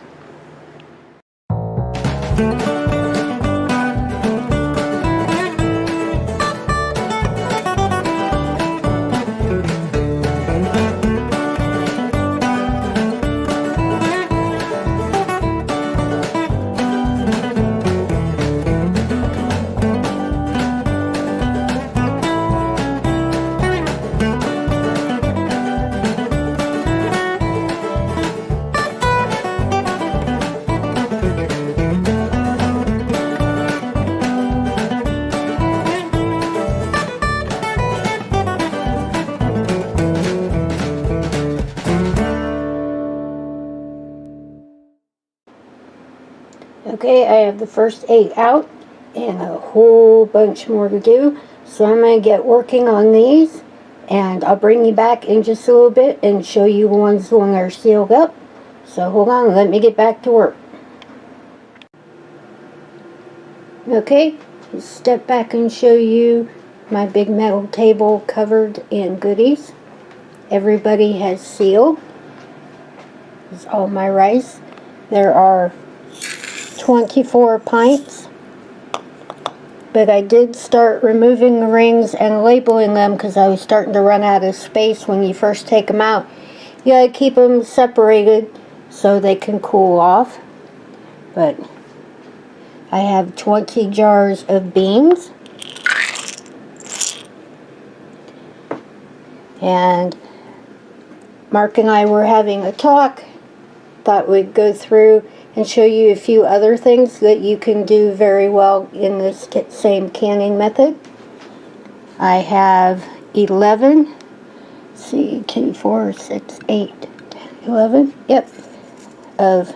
Okay, I have the first 8 out and a whole bunch more to do. So I'm going to get working on these, and I'll bring you back in just a little bit and show you the ones when they're sealed up. So hold on, let me get back to work. Okay, just step back and show you my big metal table covered in goodies. Everybody has sealed. This is all my rice. There are 24 pints, but I did start removing the rings and labeling them because I was starting to run out of space when you first take them out. You gotta keep them separated so they can cool off. But I have 20 jars of beans, and Mark and I were having a talk. Thought we'd go through and show you a few other things that you can do very well in this same canning method. I have 11, let's see, 2, 4, 6, 8, 10, 11, yep, of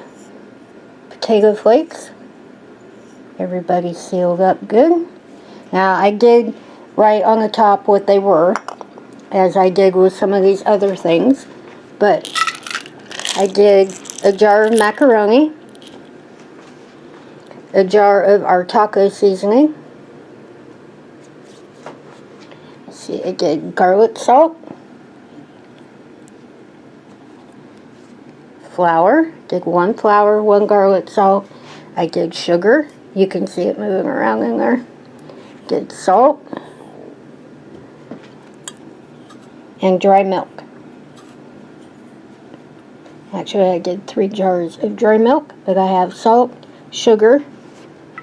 potato flakes. Everybody sealed up good. Now I did write on the top what they were, as I did with some of these other things, but I did a jar of macaroni, a jar of our taco seasoning. Let's see, I did garlic salt, flour, did 1 flour, 1 garlic salt. I did sugar, you can see it moving around in there. Did salt and dry milk. Actually, I did 3 jars of dry milk, but I have salt, sugar,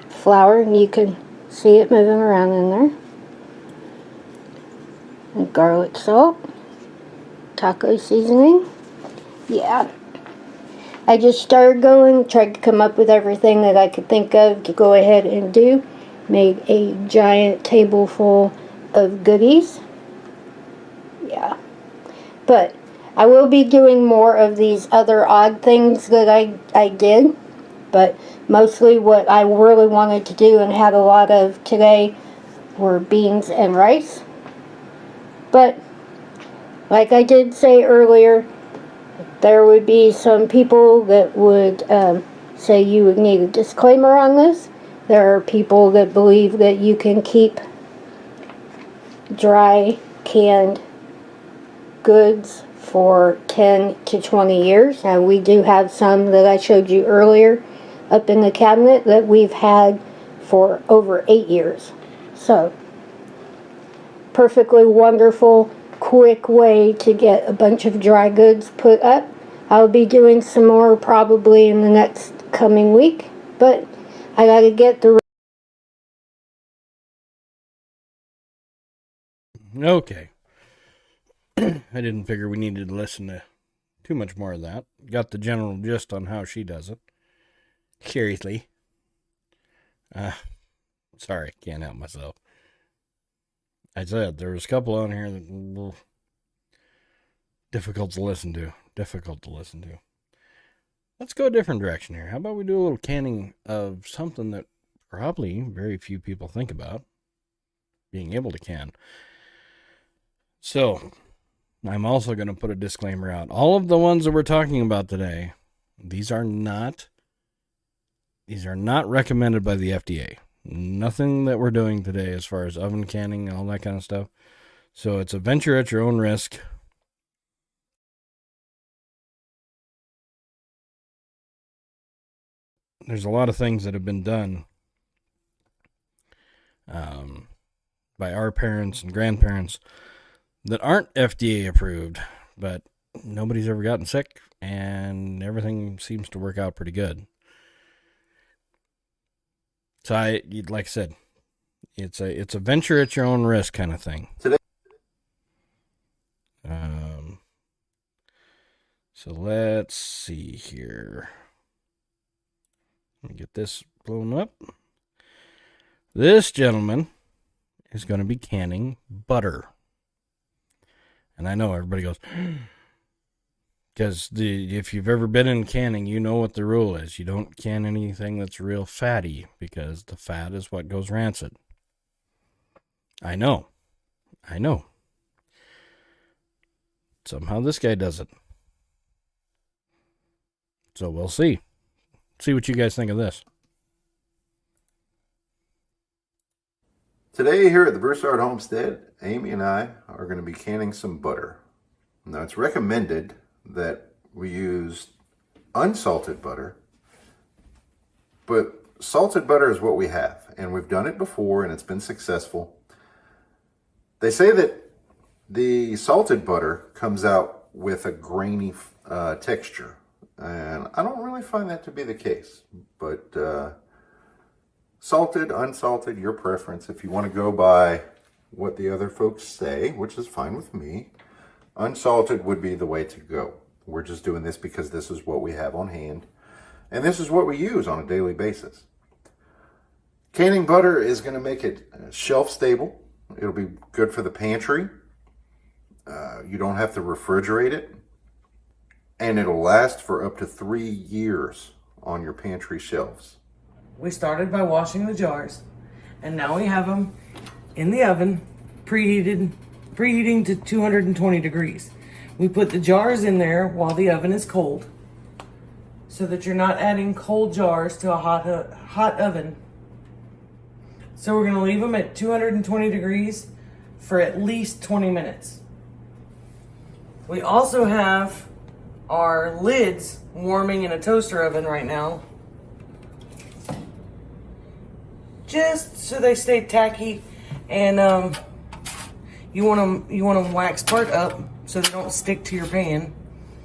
flour, and you can see it moving around in there. and garlic salt, taco seasoning. Yeah. I just started going, tried to come up with everything that I could think of to go ahead and do. Made a giant table full of goodies. Yeah. But I will be doing more of these other odd things that I did. But mostly what I really wanted to do and had a lot of today were beans and rice. But like I did say earlier, there would be some people that would say you would need a disclaimer on this. There are people that believe that you can keep dry canned goods for 10 to 20 years. Now we do have some that I showed you earlier up in the cabinet that we've had for over 8 years. So, perfectly wonderful, quick way to get a bunch of dry goods put up. I'll be doing some more probably in the next coming week, but I gotta get the... Okay. I didn't figure we needed to listen to too much more of that. Got the general gist on how she does it. Seriously. Sorry, can't help myself. I said there was a couple on here that were difficult to listen to. Let's go a different direction here. How about we do a little canning of something that probably very few people think about, being able to can. So, I'm also going to put a disclaimer out. All of the ones that we're talking about today, these are not recommended by the FDA. Nothing that we're doing today as far as oven canning and all that kind of stuff. So it's a venture at your own risk. There's a lot of things that have been done by our parents and grandparents that aren't FDA approved, but nobody's ever gotten sick and everything seems to work out pretty good. So like I said, it's a venture at your own risk kind of thing. Today. So let's see here. Let me get this blown up. This gentleman is going to be canning butter. And I know everybody goes, because if you've ever been in canning, you know what the rule is. You don't can anything that's real fatty, because the fat is what goes rancid. I know. Somehow this guy does it. So we'll see. See what you guys think of this. Today here at the Broussard Homestead, Amy and I are going to be canning some butter. Now it's recommended that we use unsalted butter, but salted butter is what we have, and we've done it before and it's been successful. They say that the salted butter comes out with a grainy texture, and I don't really find that to be the case, but salted, unsalted, your preference. If you want to go by what the other folks say, which is fine with me, unsalted would be the way to go. We're just doing this because this is what we have on hand, and this is what we use on a daily basis. Canning butter is going to make it shelf stable. It'll be good for the pantry. You don't have to refrigerate it, and it'll last for up to 3 years on your pantry shelves. We started by washing the jars, and now we have them in the oven, preheating to 220 degrees. We put the jars in there while the oven is cold, so that you're not adding cold jars to a hot oven. So we're gonna leave them at 220 degrees for at least 20 minutes. We also have our lids warming in a toaster oven right now, just so they stay tacky, and you want them wax part up so they don't stick to your pan.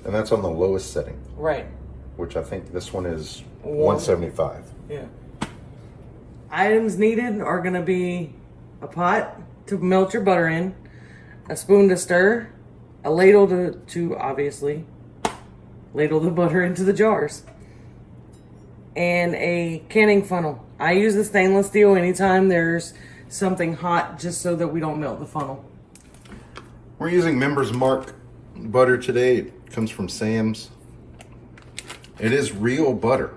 And that's on the lowest setting, Right. which I think this one is 175. Yeah. Items needed are gonna be a pot to melt your butter in, a spoon to stir, a ladle to obviously ladle the butter into the jars, and a canning funnel. I use the stainless steel anytime there's something hot, just so that we don't melt the funnel. We're using Members Mark butter today. It comes from Sam's. It is real butter.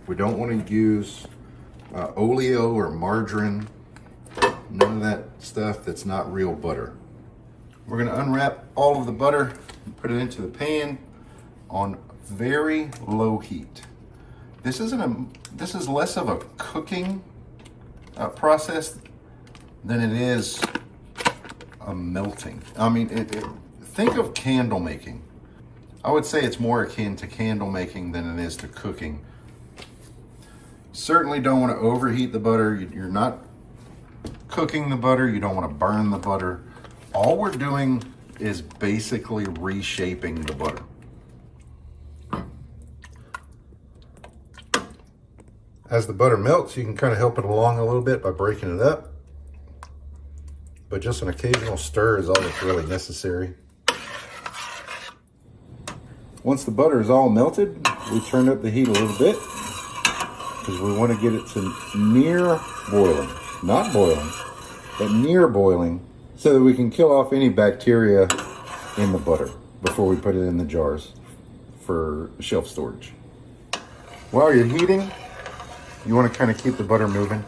We don't want to use oleo or margarine. None of that stuff that's not real butter. We're going to unwrap all of the butter and put it into the pan on very low heat. This is less of a cooking process than it is a melting. I mean, think of candle making. I would say it's more akin to candle making than it is to cooking. Certainly don't want to overheat the butter. You're not cooking the butter. You don't want to burn the butter. All we're doing is basically reshaping the butter. As the butter melts, you can kind of help it along a little bit by breaking it up. But just an occasional stir is all that's really necessary. Once the butter is all melted, we turn up the heat a little bit because we want to get it to near boiling. Not boiling, but near boiling, so that we can kill off any bacteria in the butter before we put it in the jars for shelf storage. While you're heating, you want to kind of keep the butter moving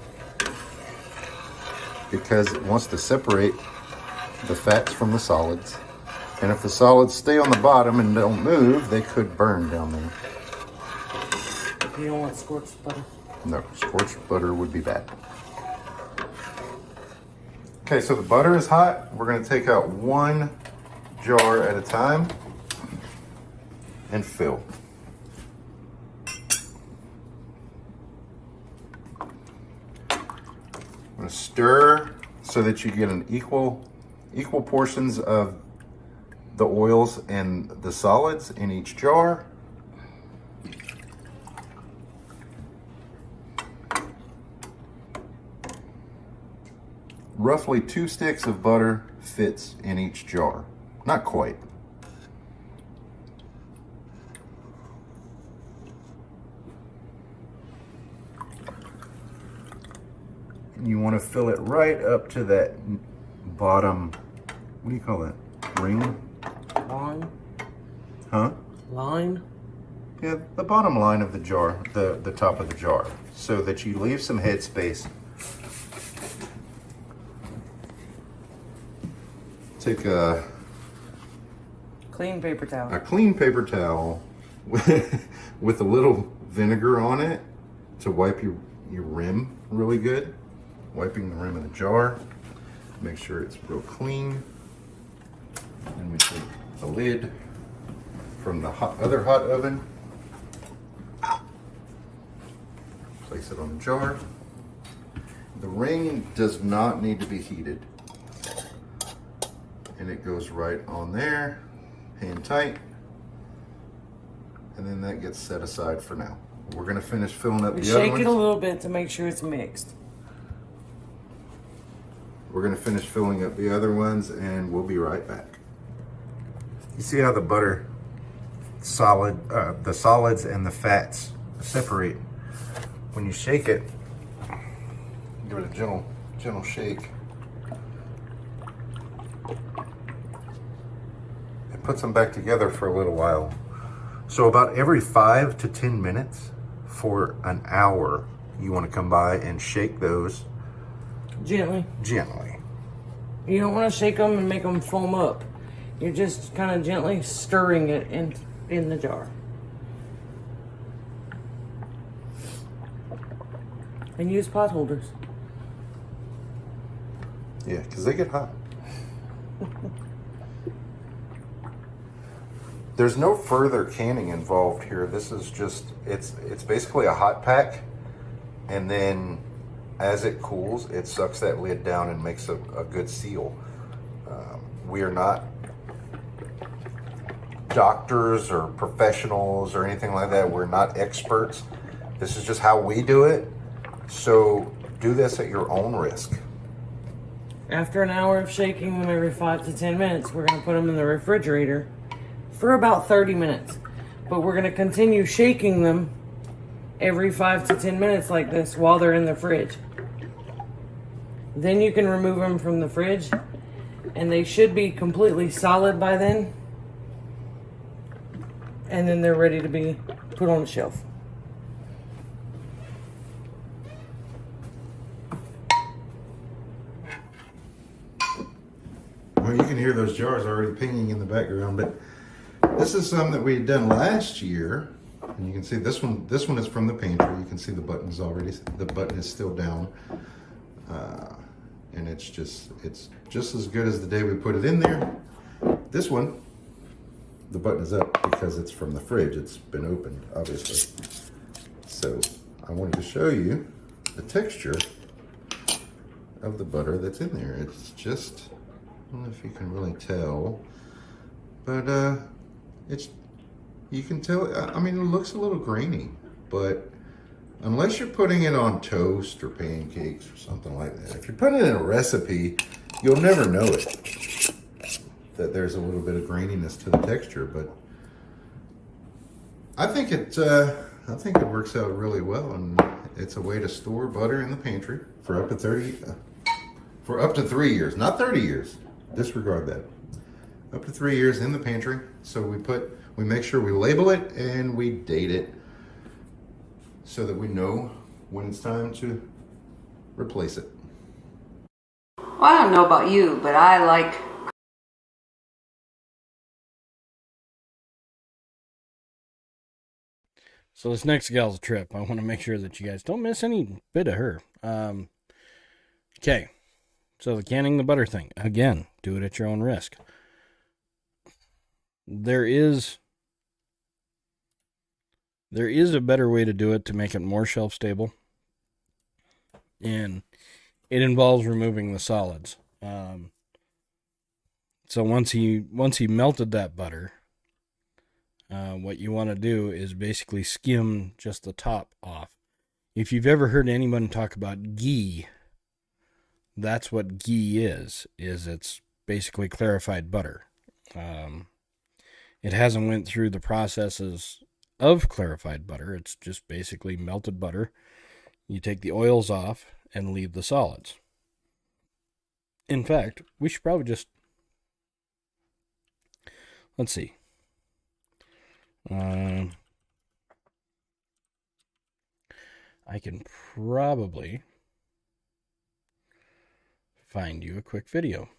because it wants to separate the fats from the solids. And if the solids stay on the bottom and don't move, they could burn down there. You don't want scorched butter? No, scorched butter would be bad. Okay, so the butter is hot. We're going to take out one jar at a time and fill. I'm going to stir so that you get an equal portions of the oils and the solids in each jar. Roughly 2 sticks of butter fits in each jar. Not quite. You want to fill it right up to that bottom, what do you call that? Ring? Line? Huh? Line? Yeah, the bottom line of the jar, the top of the jar, so that you leave some headspace. Take a Clean paper towel. clean paper towel with a little vinegar on it to wipe your rim really good. Wiping the rim of the jar. Make sure it's real clean. And we take the lid from the other hot oven. Place it on the jar. The ring does not need to be heated. And it goes right on there, hand tight. And then that gets set aside for now. We're gonna finish filling up the other Shake ones. it a little bit to make sure it's mixed. We're gonna finish filling up the other ones and we'll be right back. You see how the butter the solids and the fats separate when you shake it. Give it a gentle shake. It puts them back together for a little while. So about every 5 to 10 minutes for an hour, you want to come by and shake those Gently. gently. You don't want to shake them and make them foam up. You're just kind of gently stirring it in the jar. And use pot holders. Yeah, because they get hot. There's no further canning involved here. This is just, it's basically a hot pack. And then as it cools, it sucks that lid down and makes a good seal. We are not doctors or professionals or anything like that. We're not experts. This is just how we do it. So do this at your own risk. After an hour of shaking them every 5 to 10 minutes, we're going to put them in the refrigerator for about 30 minutes. But we're going to continue shaking them every 5 to 10 minutes like this while they're in the fridge. Then you can remove them from the fridge, and they should be completely solid by then. And then they're ready to be put on the shelf. Well, you can hear those jars already pinging in the background, but this is some that we had done last year, and you can see this one. This one is from the pantry. You can see the button's already. The button is still down, and it's just as good as the day we put it in there. This one, the button is up because it's from the fridge. It's been opened, obviously. So I wanted to show you the texture of the butter that's in there. It's just, I don't know if you can really tell, but you can tell, I mean, it looks a little grainy, but unless you're putting it on toast or pancakes or something like that, if you're putting it in a recipe, you'll never know it, that there's a little bit of graininess to the texture. But I think it works out really well, and it's a way to store butter in the pantry for up to 3 years, not 30 years. Disregard that. Up to 3 years in the pantry. So we make sure we label it and we date it so that we know when it's time to replace it. Well, I don't know about you, but I like So this next gal's trip, I want to make sure that you guys don't miss any bit of her. Okay. So the canning the butter thing, again, do it at your own risk. There is a better way to do it to make it more shelf stable, and it involves removing the solids. So once he melted that butter, what you want to do is basically skim just the top off. If you've ever heard anyone talk about ghee, that's what ghee is it's basically clarified butter. It hasn't went through the processes of clarified butter. It's just basically melted butter. You take the oils off and leave the solids. In fact, we should probably just, let's see. I can probably find you a quick video.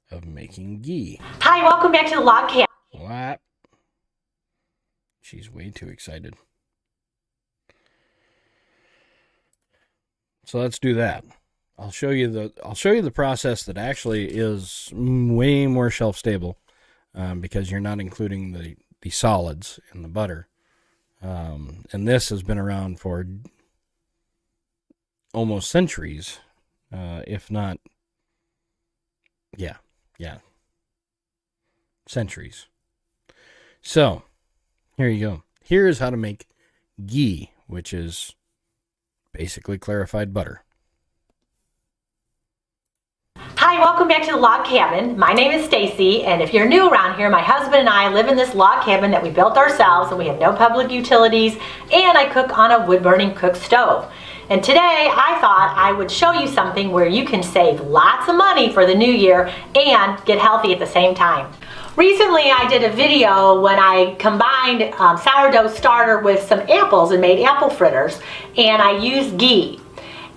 Of making ghee. Hi, welcome back to the log cabin. What? She's way too excited. So let's do that. I'll show you the process that actually is way more shelf stable, because you're not including the solids in the butter. And this has been around for almost centuries, if not, centuries. So, here you go. Here is how to make ghee, which is basically clarified butter. Hi, welcome back to the log cabin. My name is Stacy, and if you're new around here, my husband and I live in this log cabin that we built ourselves, and we have no public utilities, and I cook on a wood-burning cook stove. And today I thought I would show you something where you can save lots of money for the new year and get healthy at the same time. Recently I did a video when I combined sourdough starter with some apples and made apple fritters, and I used ghee.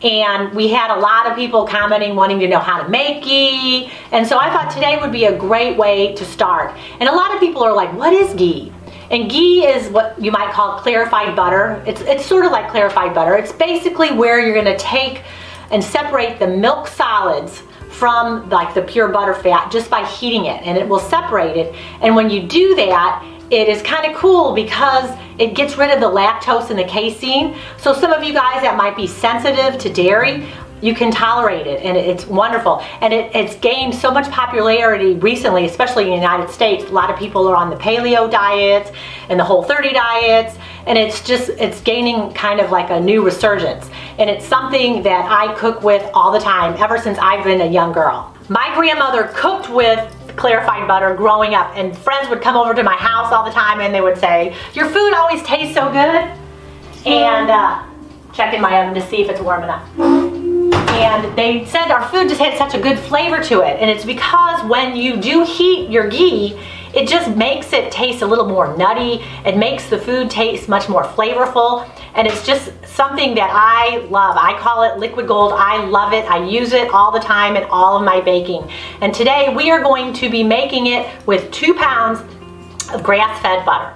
And we had a lot of people commenting wanting to know how to make ghee, and so I thought today would be a great way to start. And a lot of people are like, what is ghee? And ghee is what you might call clarified butter. It's sort of like clarified butter. It's basically where you're going to take and separate the milk solids from like the pure butter fat just by heating it, and it will separate it. And when you do that, it is kind of cool because it gets rid of the lactose and the casein. So some of you guys that might be sensitive to dairy, you can tolerate it, and it's wonderful. And it's gained so much popularity recently, especially in the United States. A lot of people are on the paleo diets and the Whole30 diets, and it's gaining kind of like a new resurgence. And it's something that I cook with all the time, ever since I've been a young girl. My grandmother cooked with clarified butter growing up, and friends would come over to my house all the time and they would say, "Your food always tastes so good." And checking my oven to see if it's warm enough. And they said our food just had such a good flavor to it. And it's because when you do heat your ghee, it just makes it taste a little more nutty. It makes the food taste much more flavorful. And it's just something that I love. I call it liquid gold. I love it. I use it all the time in all of my baking. And today we are going to be making it with 2 pounds of grass-fed butter.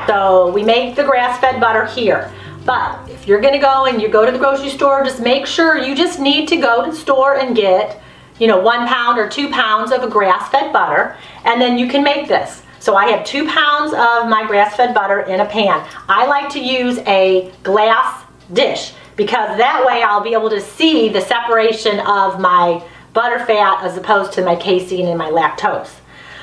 So we make the grass-fed butter here. But if you're gonna go and you go to the grocery store, just make sure you just need to go to the store and get, 1 pound or 2 pounds of a grass-fed butter, and then you can make this. So I have 2 pounds of my grass-fed butter in a pan. I like to use a glass dish because that way I'll be able to see the separation of my butter fat as opposed to my casein and my lactose.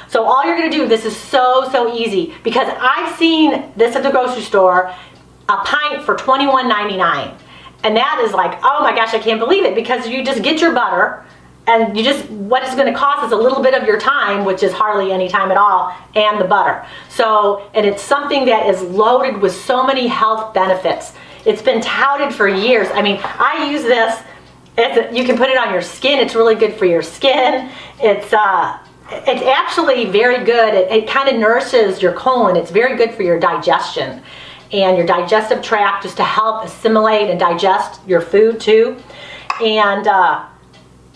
So all you're gonna do, this is so easy, because I've seen this at the grocery store, a pint for $21.99. And that is like, oh my gosh, I can't believe it, because you just get your butter and what it's gonna cost is a little bit of your time, which is hardly any time at all, and the butter. So, and it's something that is loaded with so many health benefits. It's been touted for years. I mean, I use this, you can put it on your skin. It's really good for your skin. It's actually very good. It kind of nourishes your colon. It's very good for your digestion and your digestive tract, just to help assimilate and digest your food too. And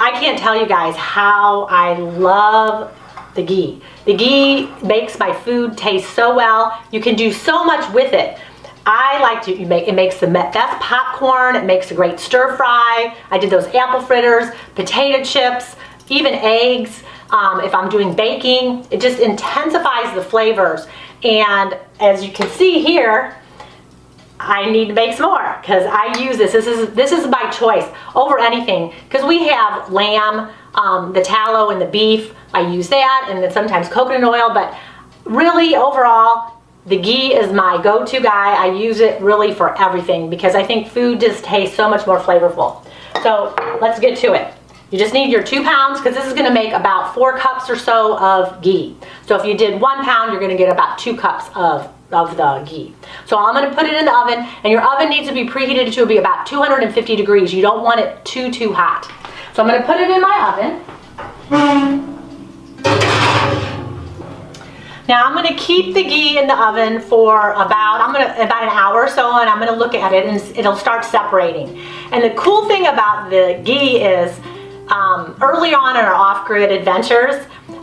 I can't tell you guys how I love the ghee. The ghee makes my food taste so well. You can do so much with it. I like to it makes the best popcorn. It makes a great stir fry. I did those apple fritters, potato chips, even eggs. If I'm doing baking, it just intensifies the flavors. And as you can see here, I need to make some more because I use this. This is my choice over anything, because we have lamb, the tallow and the beef. I use that, and then sometimes coconut oil, but really overall, the ghee is my go-to guy. I use it really for everything because I think food just tastes so much more flavorful. So let's get to it. You just need your 2 pounds, because this is gonna make about 4 cups or so of ghee. So if you did 1 pound, you're gonna get about 2 cups of the ghee. So I'm gonna put it in the oven, and your oven needs to be preheated to be about 250 degrees. You don't want it too hot. So I'm gonna put it in my oven. Now I'm gonna keep the ghee in the oven for about an hour or so, and I'm gonna look at it and it'll start separating. And the cool thing about the ghee is, early on in our off-grid adventures,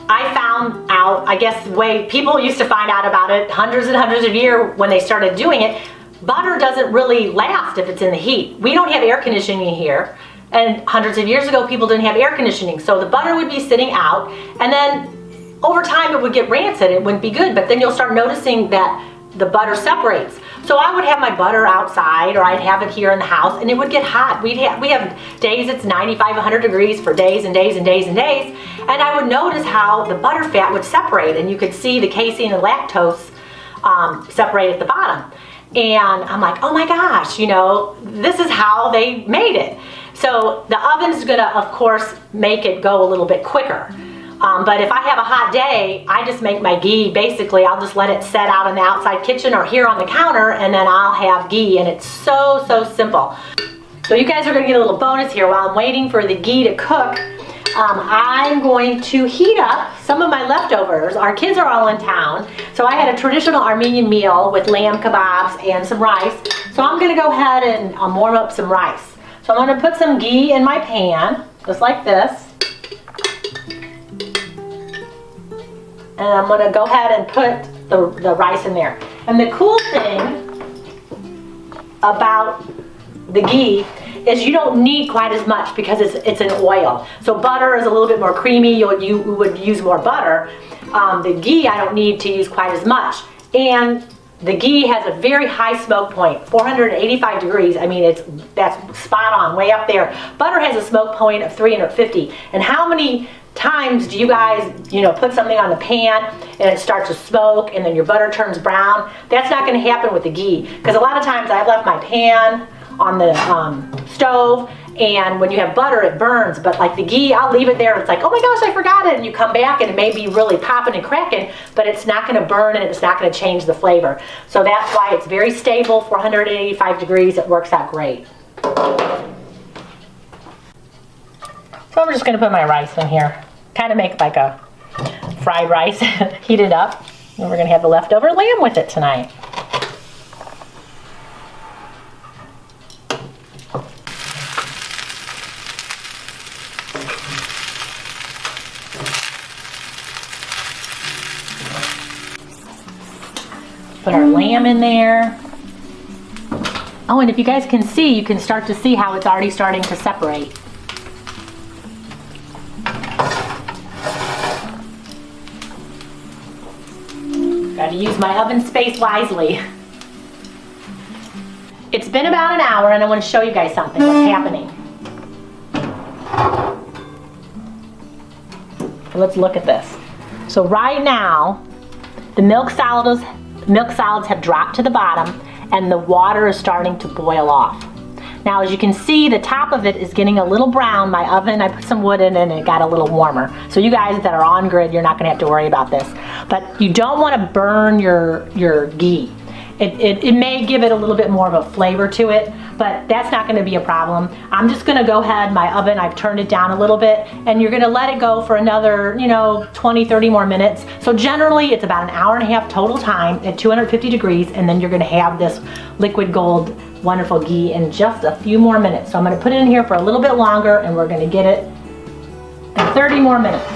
I found out, I guess the way people used to find out about it hundreds and hundreds of years when they started doing it, butter doesn't really last if it's in the heat. We don't have air conditioning here, and hundreds of years ago people didn't have air conditioning, so the butter would be sitting out, and then over time it would get rancid. It wouldn't be good, but then you'll start noticing that the butter separates. So I would have my butter outside, or I'd have it here in the house, and it would get hot. We have days it's 95, 100 degrees for days and days and days and days, and I would notice how the butter fat would separate, and you could see the casein and lactose separate at the bottom. And I'm like, oh my gosh, this is how they made it. So the oven's gonna, of course, make it go a little bit quicker. But if I have a hot day, I just make my ghee, basically, I'll just let it set out in the outside kitchen or here on the counter, and then I'll have ghee, and it's so simple. So you guys are gonna get a little bonus here. While I'm waiting for the ghee to cook, I'm going to heat up some of my leftovers. Our kids are all in town, so I had a traditional Armenian meal with lamb kebabs and some rice. So I'm gonna go ahead and warm up some rice. So I'm gonna put some ghee in my pan, just like this. And I'm gonna go ahead and put the rice in there. And the cool thing about the ghee is you don't need quite as much because it's an oil. So butter is a little bit more creamy. You would use more butter. The ghee I don't need to use quite as much. And The ghee has a very high smoke point, 485 degrees. I mean, that's spot on, way up there. Butter has a smoke point of 350. And how many times do you guys, put something on the pan and it starts to smoke and then your butter turns brown? That's not going to happen with the ghee, because a lot of times I've left my pan on the stove, and when you have butter it burns, but like the ghee, I'll leave it there. It's like, oh my gosh, I forgot it, and you come back and it may be really popping and cracking, but it's not going to burn and it's not going to change the flavor. So that's why it's very stable, 485 degrees. It works out great. So I'm just going to put my rice in here, kind of make like a fried rice, heat it up, and we're going to have the leftover lamb with it tonight. Put our lamb in there. Oh, and if you guys can see, you can start to see how it's already starting to separate. Got to use my oven space wisely. It's been about an hour and I want to show you guys something, what's happening. Let's look at this. So right now, the milk solids have dropped to the bottom and the water is starting to boil off. Now, as you can see, the top of it is getting a little brown. My oven, I put some wood in and it got a little warmer. So you guys that are on grid, you're not gonna have to worry about this. But you don't wanna burn your ghee. It may give it a little bit more of a flavor to it, but that's not gonna be a problem. I'm just gonna go ahead, my oven, I've turned it down a little bit, and you're gonna let it go for another, 20, 30 more minutes. So generally, it's about an hour and a half total time at 250 degrees, and then you're gonna have this liquid gold wonderful ghee in just a few more minutes. So I'm gonna put it in here for a little bit longer, and we're gonna get it in 30 more minutes.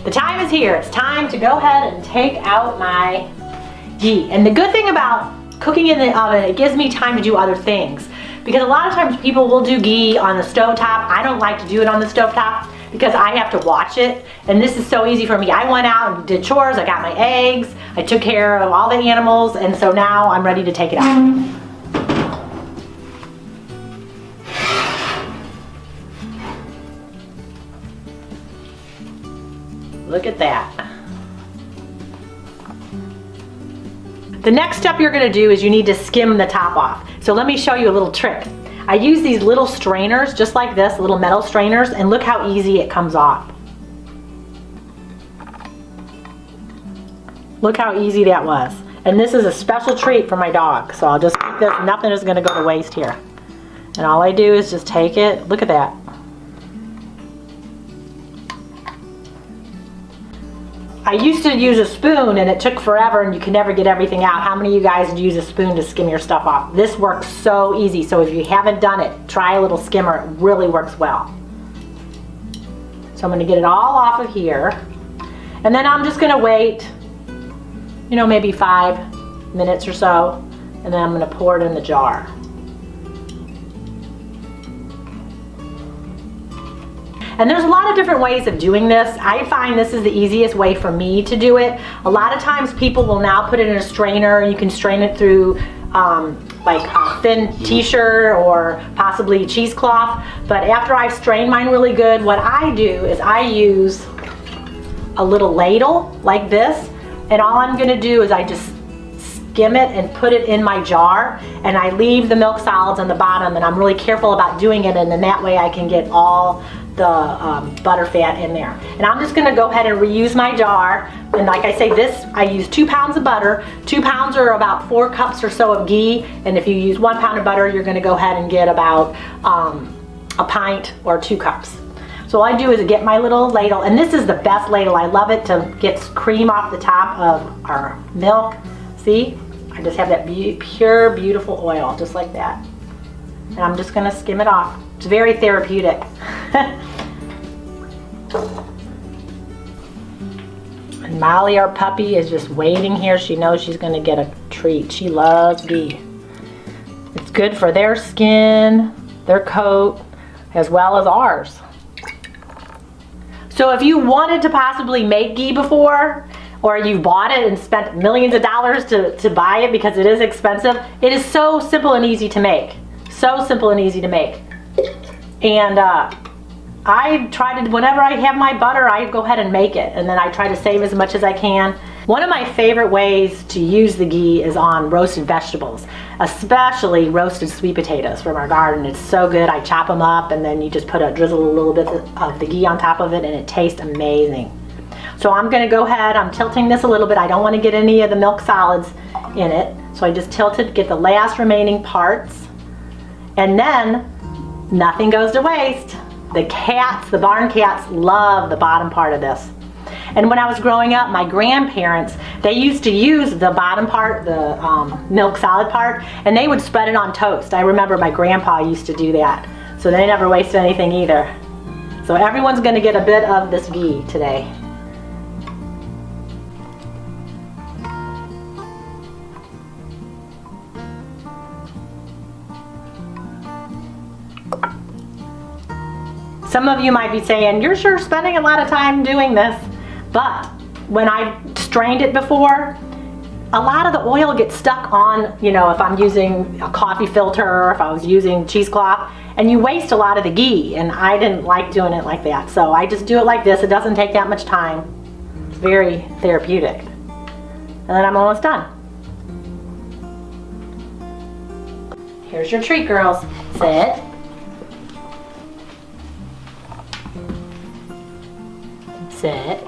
The time is here. It's time to go ahead and take out my ghee. And the good thing about cooking in the oven, it gives me time to do other things. Because a lot of times people will do ghee on the stovetop. I don't like to do it on the stovetop because I have to watch it. And this is so easy for me. I went out and did chores, I got my eggs, I took care of all the animals, and so now I'm ready to take it out. Look at that. The next step you're gonna do is you need to skim the top off. So let me show you a little trick. I use these little strainers, just like this, little metal strainers, and look how easy it comes off. Look how easy that was. And this is a special treat for my dog. So I'll just keep this, nothing is gonna go to waste here. And all I do is just take it, look at that. I used to use a spoon and it took forever and you can never get everything out. How many of you guys use a spoon to skim your stuff off? This works so easy. So if you haven't done it, try a little skimmer. It really works well. So I'm gonna get it all off of here. And then I'm just gonna wait, maybe 5 minutes or so. And then I'm gonna pour it in the jar. And there's a lot of different ways of doing this. I find this is the easiest way for me to do it. A lot of times people will now put it in a strainer. You can strain it through like a thin t-shirt or possibly cheesecloth. But after I've strained mine really good, what I do is I use a little ladle like this. And all I'm gonna do is I just skim it and put it in my jar, and I leave the milk solids on the bottom, and I'm really careful about doing it, and then that way I can get all the butter fat in there. And I'm just gonna go ahead and reuse my jar. And like I say, this, I use 2 pounds of butter. 2 pounds are about 4 cups or so of ghee. And if you use 1 pound of butter, you're gonna go ahead and get about a pint or 2 cups. So all I do is get my little ladle, and this is the best ladle. I love it to get cream off the top of our milk. See, I just have that pure, beautiful oil, just like that. And I'm just gonna skim it off. It's very therapeutic. And Molly, our puppy, is just waiting here. She knows she's gonna get a treat. She loves ghee. It's good for their skin, their coat, as well as ours. So if you wanted to possibly make ghee before, or you've bought it and spent millions of dollars to buy it because it is expensive, it is so simple and easy to make. So simple and easy to make. And I try to, whenever I have my butter, I go ahead and make it. And then I try to save as much as I can. One of my favorite ways to use the ghee is on roasted vegetables, especially roasted sweet potatoes from our garden. It's so good. I chop them up and then you just drizzle a little bit of the ghee on top of it and it tastes amazing. So I'm gonna go ahead, I'm tilting this a little bit. I don't wanna get any of the milk solids in it. So I just tilt it, get the last remaining parts. And then nothing goes to waste. The cats, the barn cats, love the bottom part of this. And when I was growing up, my grandparents, they used to use the bottom part, the milk solid part, and they would spread it on toast. I remember my grandpa used to do that. So they never wasted anything either. So everyone's gonna get a bit of this ghee today. Some of you might be saying, you're sure spending a lot of time doing this. But when I strained it before, a lot of the oil gets stuck on, you know, if I'm using a coffee filter or if I was using cheesecloth, and you waste a lot of the ghee, and I didn't like doing it like that. So I just do it like this. It doesn't take that much time. It's very therapeutic. And then I'm almost done. Here's your treat, girls. Sit. Sit.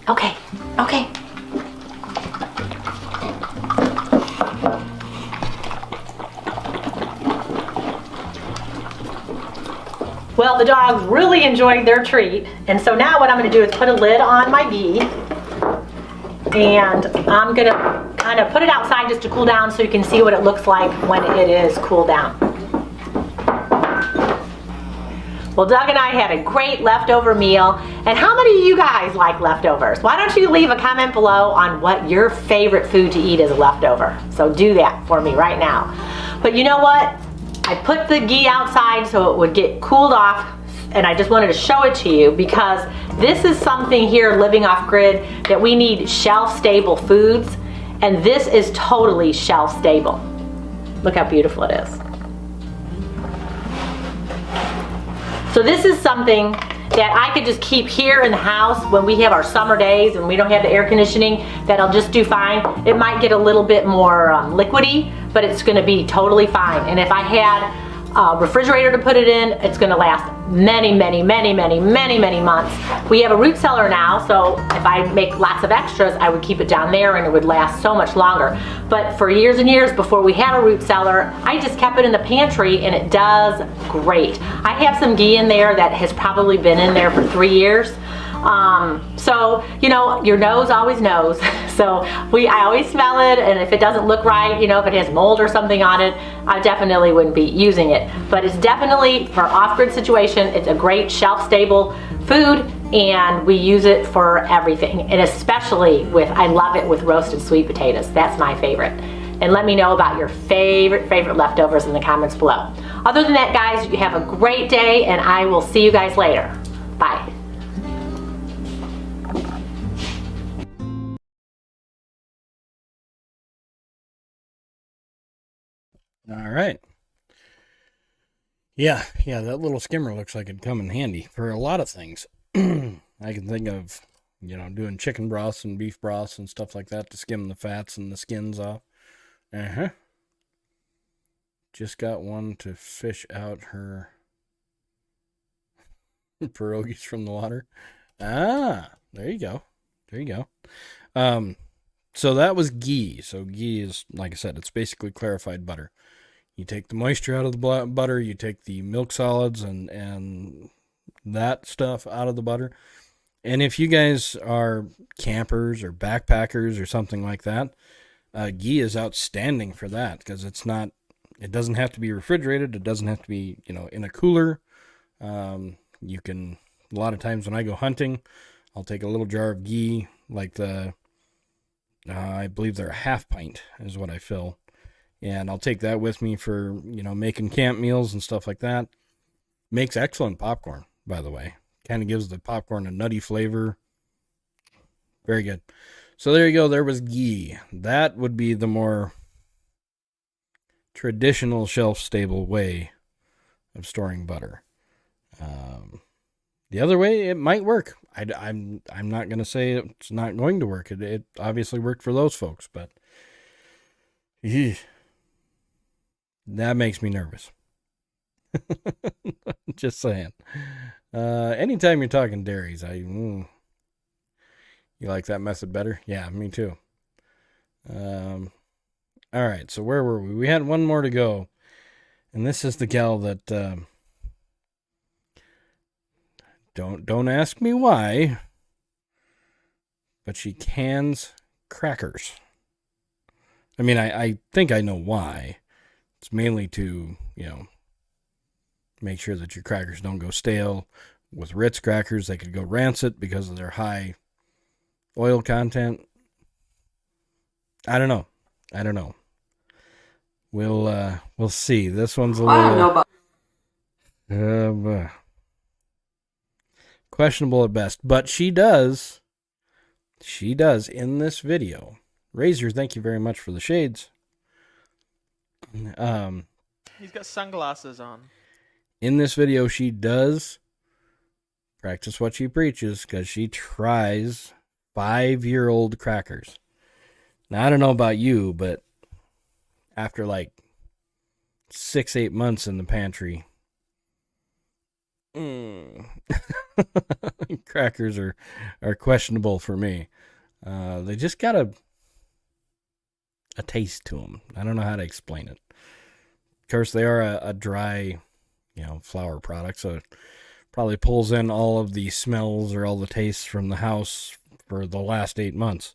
Okay, okay. Well, the dogs really enjoyed their treat, and so now what I'm going to do is put a lid on my ghee, and I'm going to kind of put it outside just to cool down so you can see what it looks like when it is cooled down. Well, Doug and I had a great leftover meal, and how many of you guys like leftovers? Why don't you leave a comment below on what your favorite food to eat is a leftover? So do that for me right now. But you know what? I put the ghee outside so it would get cooled off, and I just wanted to show it to you because this is something here living off grid that we need shelf stable foods, and this is totally shelf stable. Look how beautiful it is. So this is something that I could just keep here in the house when we have our summer days and we don't have the air conditioning. That'll just do fine. It might get a little bit more liquidy, but it's gonna be totally fine. And if I had a refrigerator to put it in, it's gonna last many, many, many, many, many, many months. We have a root cellar now, so if I make lots of extras, I would keep it down there and it would last so much longer. But for years and years before we had a root cellar, I just kept it in the pantry and it does great. I have some ghee in there that has probably been in there for 3 years. So, you know, your nose always knows. So I always smell it, and if it doesn't look right, you know, if it has mold or something on it, I definitely wouldn't be using it. But it's definitely, for off-grid situation, it's a great shelf-stable food, and we use it for everything. And especially I love it with roasted sweet potatoes. That's my favorite. And let me know about your favorite leftovers in the comments below. Other than that, guys, you have a great day, and I will see you guys later. Bye. All right. Yeah, that little skimmer looks like it'd come in handy for a lot of things. I can think of, you know, doing chicken broths and beef broths and stuff like that to skim the fats and the skins off. Just got one to fish out her pierogies from the water. Ah, there you go. There you go. So that was ghee. So ghee is, like I said, it's basically clarified butter. You take the moisture out of the butter, you take the milk solids and that stuff out of the butter. And if you guys are campers or backpackers or something like that, ghee is outstanding for that because it doesn't have to be refrigerated. It doesn't have to be, you know, in a cooler. You can, a lot of times when I go hunting, I'll take a little jar of ghee, like I believe they're a half pint is what I fill. And I'll take that with me for, making camp meals and stuff like that. Makes excellent popcorn, by the way. Kind of gives the popcorn a nutty flavor. Very good. So there you go. There was ghee. That would be the more traditional shelf-stable way of storing butter. The other way, it might work. I'm not going to say it's not going to work. It obviously worked for those folks, but that makes me nervous. Just saying. Anytime you're talking dairies, you like that method better? Yeah, me too. All right, so where were we? We had one more to go, and this is the gal that don't ask me why, but she cans crackers. I mean, I think I know why. It's mainly to, make sure that your crackers don't go stale. With Ritz crackers, they could go rancid because of their high oil content. I don't know. We'll see. This one's a little. I don't know about. Questionable at best, but she does in this video. Razor, thank you very much for the shades. He's got sunglasses on. In this video, she does practice what she preaches because she tries 5-year-old crackers. Now, I don't know about you, but after like 6-8 months in the pantry, crackers are questionable for me. They just got a taste to them. I don't know how to explain it. Of course, they are a dry, flour product, so it probably pulls in all of the smells or all the tastes from the house for the last 8 months.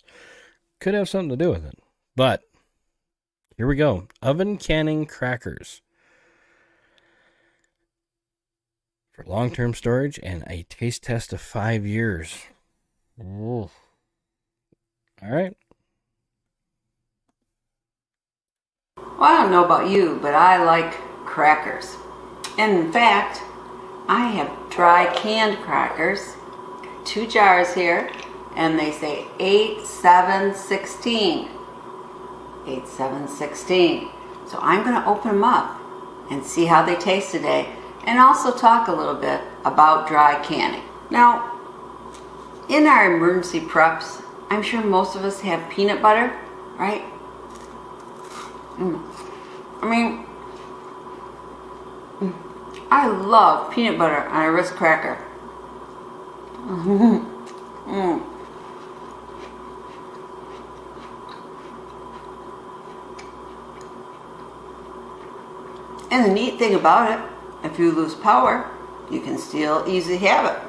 Could have something to do with it. But here we go. Oven canning crackers for long-term storage and a taste test of 5 years. Ooh. All right. Well, I don't know about you, but I like crackers. And in fact, I have dry canned crackers. 2 jars here, and they say 8, 7, 16. 8, 7, 16. So I'm going to open them up and see how they taste today, and also talk a little bit about dry canning. Now, in our emergency preps, I'm sure most of us have peanut butter, right? I love peanut butter on a Ritz cracker. And the neat thing about it, if you lose power, you can still easily have it.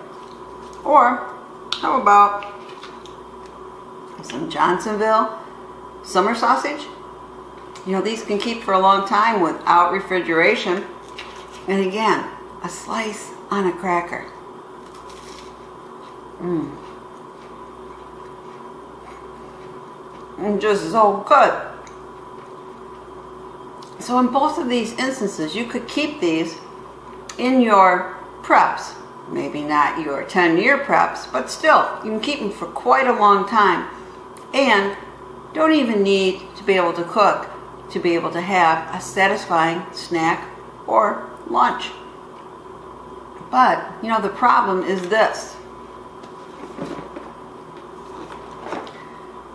Or, how about some Johnsonville summer sausage? These can keep for a long time without refrigeration. And again, a slice on a cracker. And just so good. So in both of these instances, you could keep these in your preps. Maybe not your 10-year preps, but still, you can keep them for quite a long time. And don't even need to be able to cook to be able to have a satisfying snack or lunch. But, the problem is this.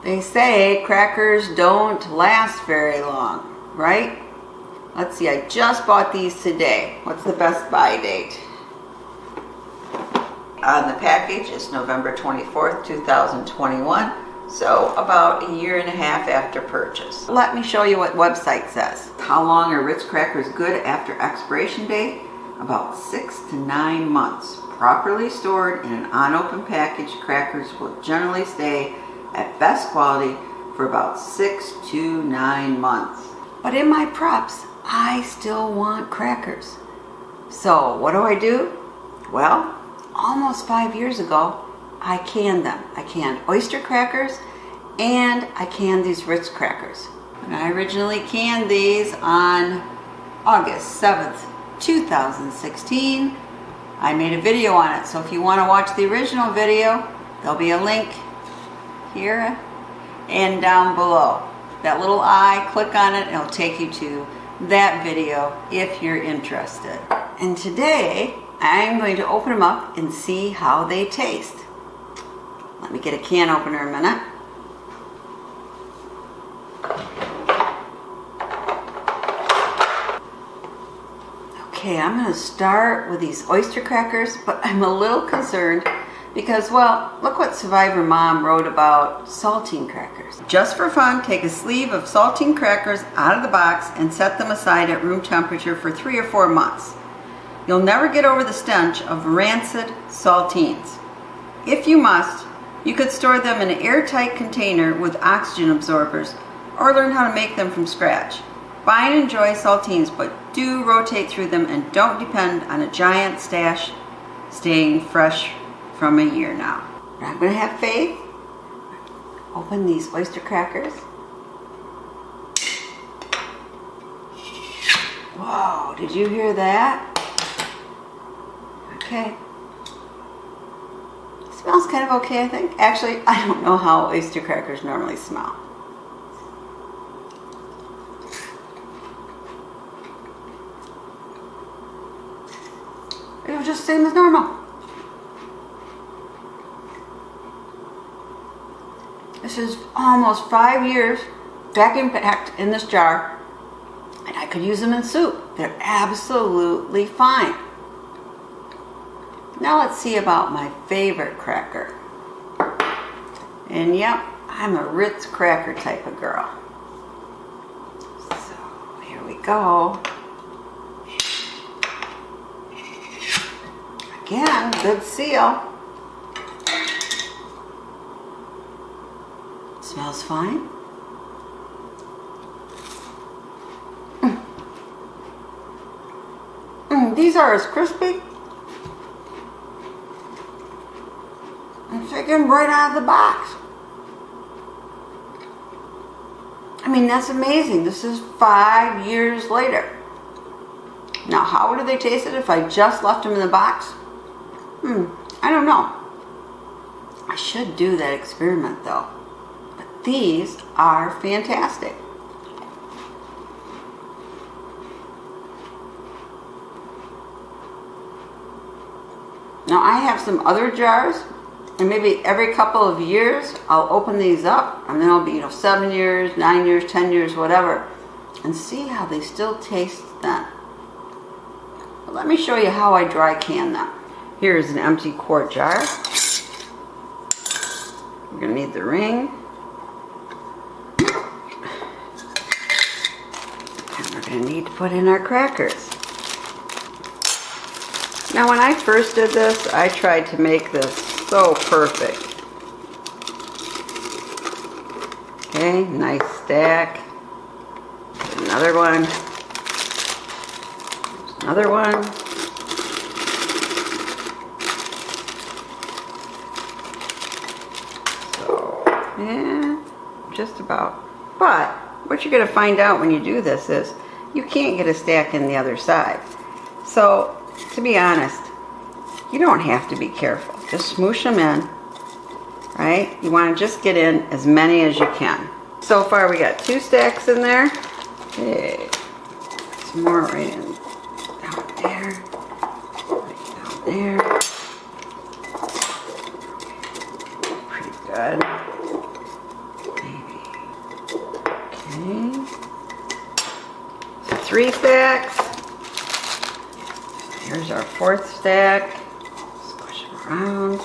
They say crackers don't last very long, right? Let's see, I just bought these today. What's the best buy date? On the package, it's November 24th, 2021. So about 1.5 years after purchase. Let me show you what website says. How long are Ritz crackers good after expiration date? About 6 to 9 months. Properly stored in an unopened package, crackers will generally stay at best quality for about 6 to 9 months. But in my preps, I still want crackers. So what do? Well, almost 5 years ago, I canned them. I canned oyster crackers and I canned these Ritz crackers. And I originally canned these on August 7th, 2016. I made a video on it, so if you want to watch the original video, there'll be a link here and down below. That little eye, click on it, and it'll take you to that video if you're interested. And today, I'm going to open them up and see how they taste. Let me get a can opener a minute. Okay, I'm going to start with these oyster crackers, but I'm a little concerned because, well, look what Survivor Mom wrote about saltine crackers. Just for fun, take a sleeve of saltine crackers out of the box and set them aside at room temperature for 3 or 4 months. You'll never get over the stench of rancid saltines. If you must, you could store them in an airtight container with oxygen absorbers or learn how to make them from scratch. Buy and enjoy saltines, but do rotate through them and don't depend on a giant stash staying fresh from a year now. But I'm going to have faith. Open these oyster crackers. Whoa, did you hear that? Okay. It smells kind of okay, I think. Actually, I don't know how oyster crackers normally smell. It was just the same as normal. This is almost 5 years vacuum packed in this jar, and I could use them in soup. They're absolutely fine. Now let's see about my favorite cracker. And yep, I'm a Ritz cracker type of girl. So here we go. Again, good seal. Smells fine. These are as crispy and chicken right out of the box. I mean, that's amazing. This is 5 years later. Now, how would they taste it if I just left them in the box? I don't know. I should do that experiment though. But these are fantastic. Now I have some other jars, and maybe every couple of years I'll open these up, and then I'll be, 7 years, 9 years, 10 years, whatever, and see how they still taste then. But let me show you how I dry can them. Here's an empty quart jar. We're going to need the ring. And we're going to need to put in our crackers. Now when I first did this, I tried to make this so perfect. Okay, nice stack. Another one. Another one. Yeah, just about. But what you're going to find out when you do this is you can't get a stack in the other side. So, to be honest, you don't have to be careful. Just smoosh them in, right? You want to just get in as many as you can. So far we got 2 stacks in there. Okay, some more right in down there, right down there. Pretty good. Okay. So 3 stacks. Here's our 4th stack. Squish them around.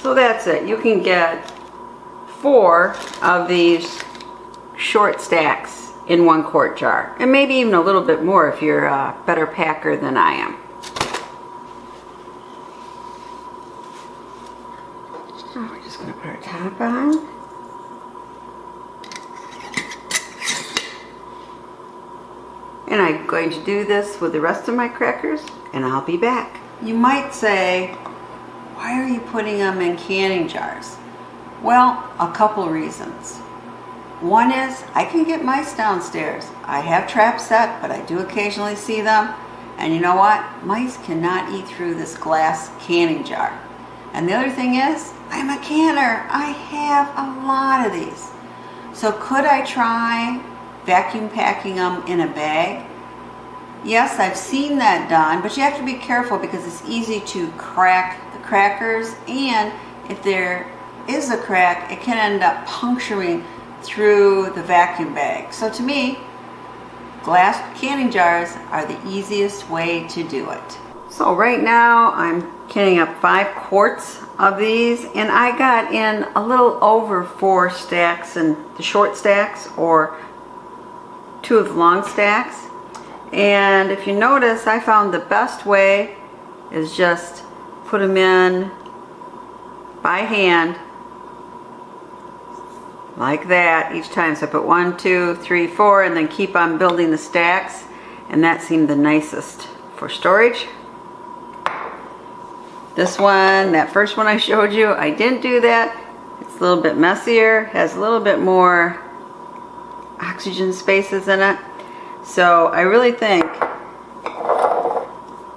So that's it. You can get 4 of these short stacks in 1 quart jar, and maybe even a little bit more if you're a better packer than I am. So we're just going to put our top on. And I'm going to do this with the rest of my crackers, and I'll be back. You might say, why are you putting them in canning jars? Well, a couple reasons. One is I can get mice downstairs. I have traps set, but I do occasionally see them. And you know what? Mice cannot eat through this glass canning jar. And the other thing is, I'm a canner. I have a lot of these. So could I try vacuum packing them in a bag? Yes, I've seen that done, but you have to be careful because it's easy to crack the crackers, and if there is a crack, it can end up puncturing through the vacuum bag. So to me, glass canning jars are the easiest way to do it. So right now I'm canning up 5 quarts of these, and I got in a little over 4 stacks in the short stacks or 2 of the long stacks. And if you notice, I found the best way is just put them in by hand like that each time. So I put 1, 2, 3, 4, and then keep on building the stacks, and that seemed the nicest for storage. This one, that first one I showed you, I didn't do that. It's a little bit messier, has a little bit more oxygen spaces in it. So I really think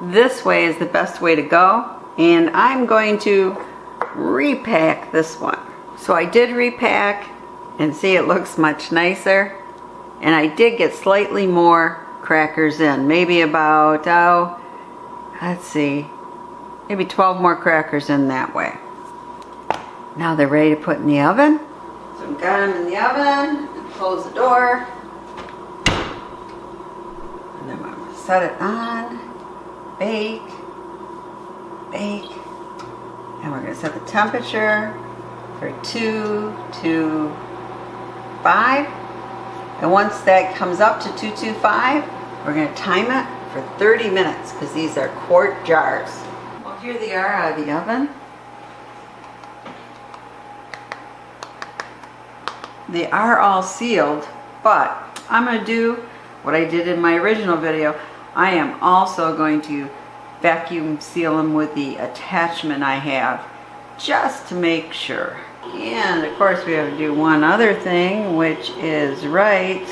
this way is the best way to go, and I'm going to repack this one. So I did repack, and see, it looks much nicer, and I did get slightly more crackers in, maybe about, let's see, maybe 12 more crackers in that way. Now they're ready to put in the oven. So I've got them in the oven, close the door, and then I'm going to set it on, bake, and we're going to set the temperature for 225, and once that comes up to 225, we're going to time it for 30 minutes because these are quart jars. Well, here they are out of the oven. They are all sealed, but I'm going to do what I did in my original video. I am also going to vacuum seal them with the attachment I have, just to make sure. And of course we have to do one other thing, which is right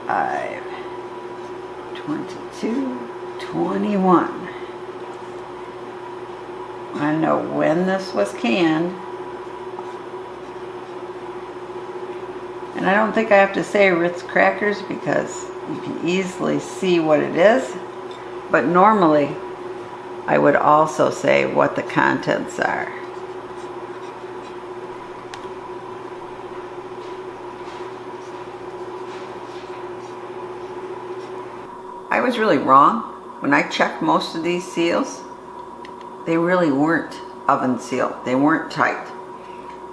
5, 22, 21. I know when this was canned. And I don't think I have to say Ritz crackers because you can easily see what it is. But normally I would also say what the contents are. I was really wrong. When I checked most of these seals, they really weren't oven sealed. They weren't tight.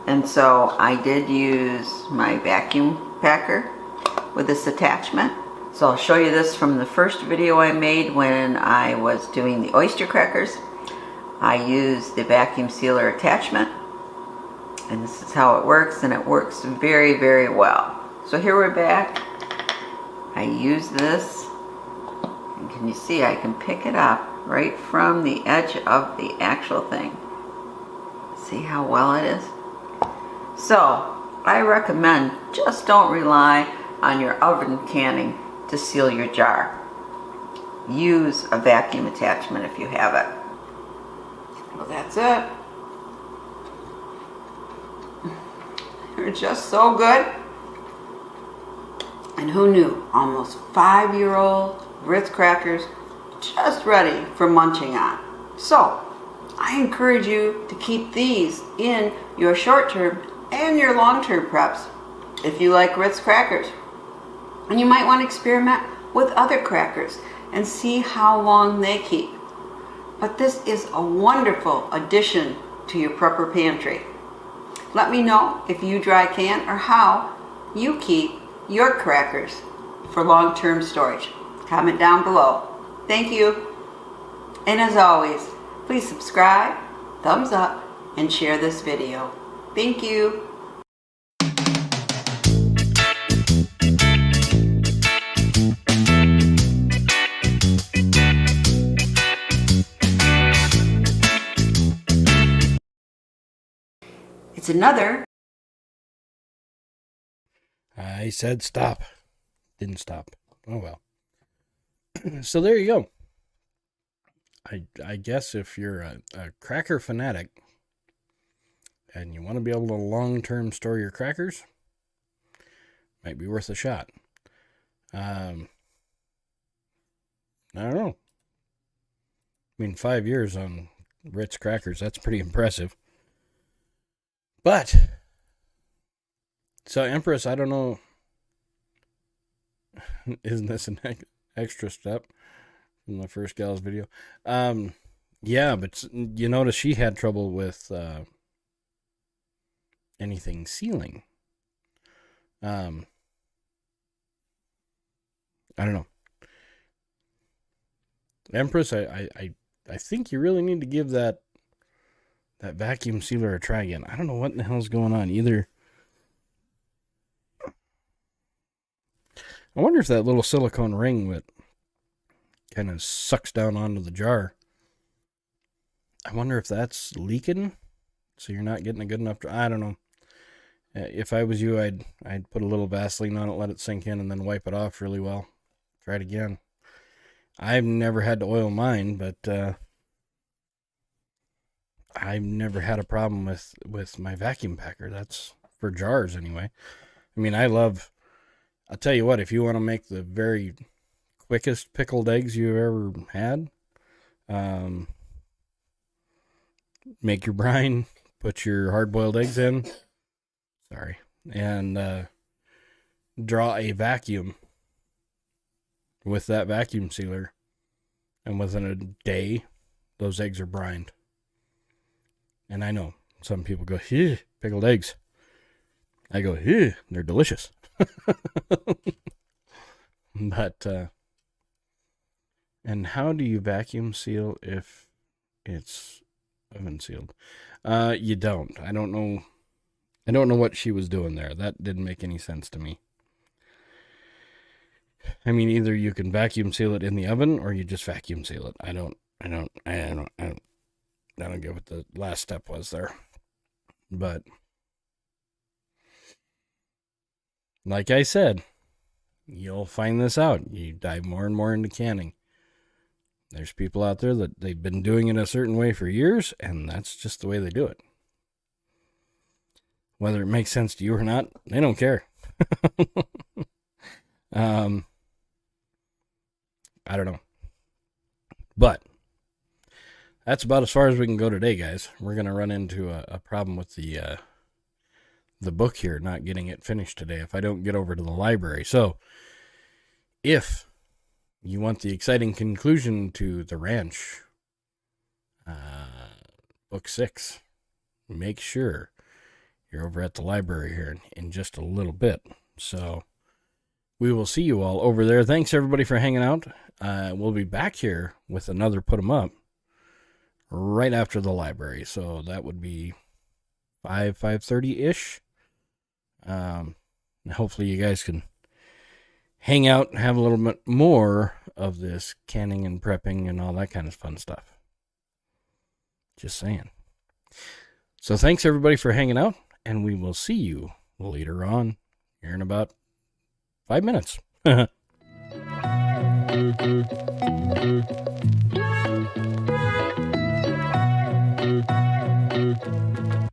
And so I did use my vacuum packer with this attachment. So I'll show you this from the first video I made when I was doing the oyster crackers. I used the vacuum sealer attachment, and this is how it works, and it works very, very well. So here we're back. I use this, and can you see I can pick it up right from the edge of the actual thing. See how well it is? So I recommend just don't rely on your oven canning to seal your jar. Use a vacuum attachment if you have it. Well, that's it. They're just so good. And who knew? Almost 5-year-old Ritz crackers just ready for munching on. So I encourage you to keep these in your short-term and your long-term preps if you like Ritz crackers. And you might want to experiment with other crackers and see how long they keep. But this is a wonderful addition to your prepper pantry. Let me know if you dry can or how you keep your crackers for long-term storage. Comment down below. Thank you. And as always, please subscribe, thumbs up, and share this video. Thank you. another. I said stop. Didn't stop. Oh well. So there you go. I guess if you're a cracker fanatic and you want to be able to long-term store your crackers, might be worth a shot. I don't know. I mean, 5 years on Ritz crackers, that's pretty impressive. But, so Empress, I don't know, isn't this an extra step from the first gal's video? Yeah, but you notice she had trouble with anything sealing. I don't know. Empress, I think you really need to give that vacuum sealer a try again. I don't know what the hell's going on either. I wonder if that little silicone ring that kind of sucks down onto the jar, I wonder if that's leaking, so you're not getting a good enough. I don't know. If I was you, I'd put a little Vaseline on it, let it sink in, and then wipe it off really well. Try it again. I've never had to oil mine, but I've never had a problem with my vacuum packer. That's for jars anyway. I mean, I'll tell you what, if you want to make the very quickest pickled eggs you've ever had, make your brine, put your hard-boiled eggs in, and draw a vacuum with that vacuum sealer, and within a day, those eggs are brined. And I know some people go, "Ew, pickled eggs." I go, "Ew, they're delicious." But, and how do you vacuum seal if it's oven sealed? You don't. I don't know what she was doing there. That didn't make any sense to me. I mean, either you can vacuum seal it in the oven or you just vacuum seal it. I don't get what the last step was there. But like I said, you'll find this out. You dive more and more into canning. There's people out there that they've been doing it a certain way for years, and that's just the way they do it. Whether it makes sense to you or not, they don't care. I don't know. But that's about as far as we can go today, guys. We're going to run into a problem with the book here, not getting it finished today if I don't get over to the library. So if you want the exciting conclusion to The Ranch, book 6, make sure you're over at the library here in just a little bit. So we will see you all over there. Thanks everybody for hanging out. We'll be back here with another Put 'em Up right after the library. So that would be 5:30-ish. Hopefully you guys can hang out and have a little bit more of this canning and prepping and all that kind of fun stuff. Just saying. So thanks everybody for hanging out, and we will see you later on here in about 5 minutes.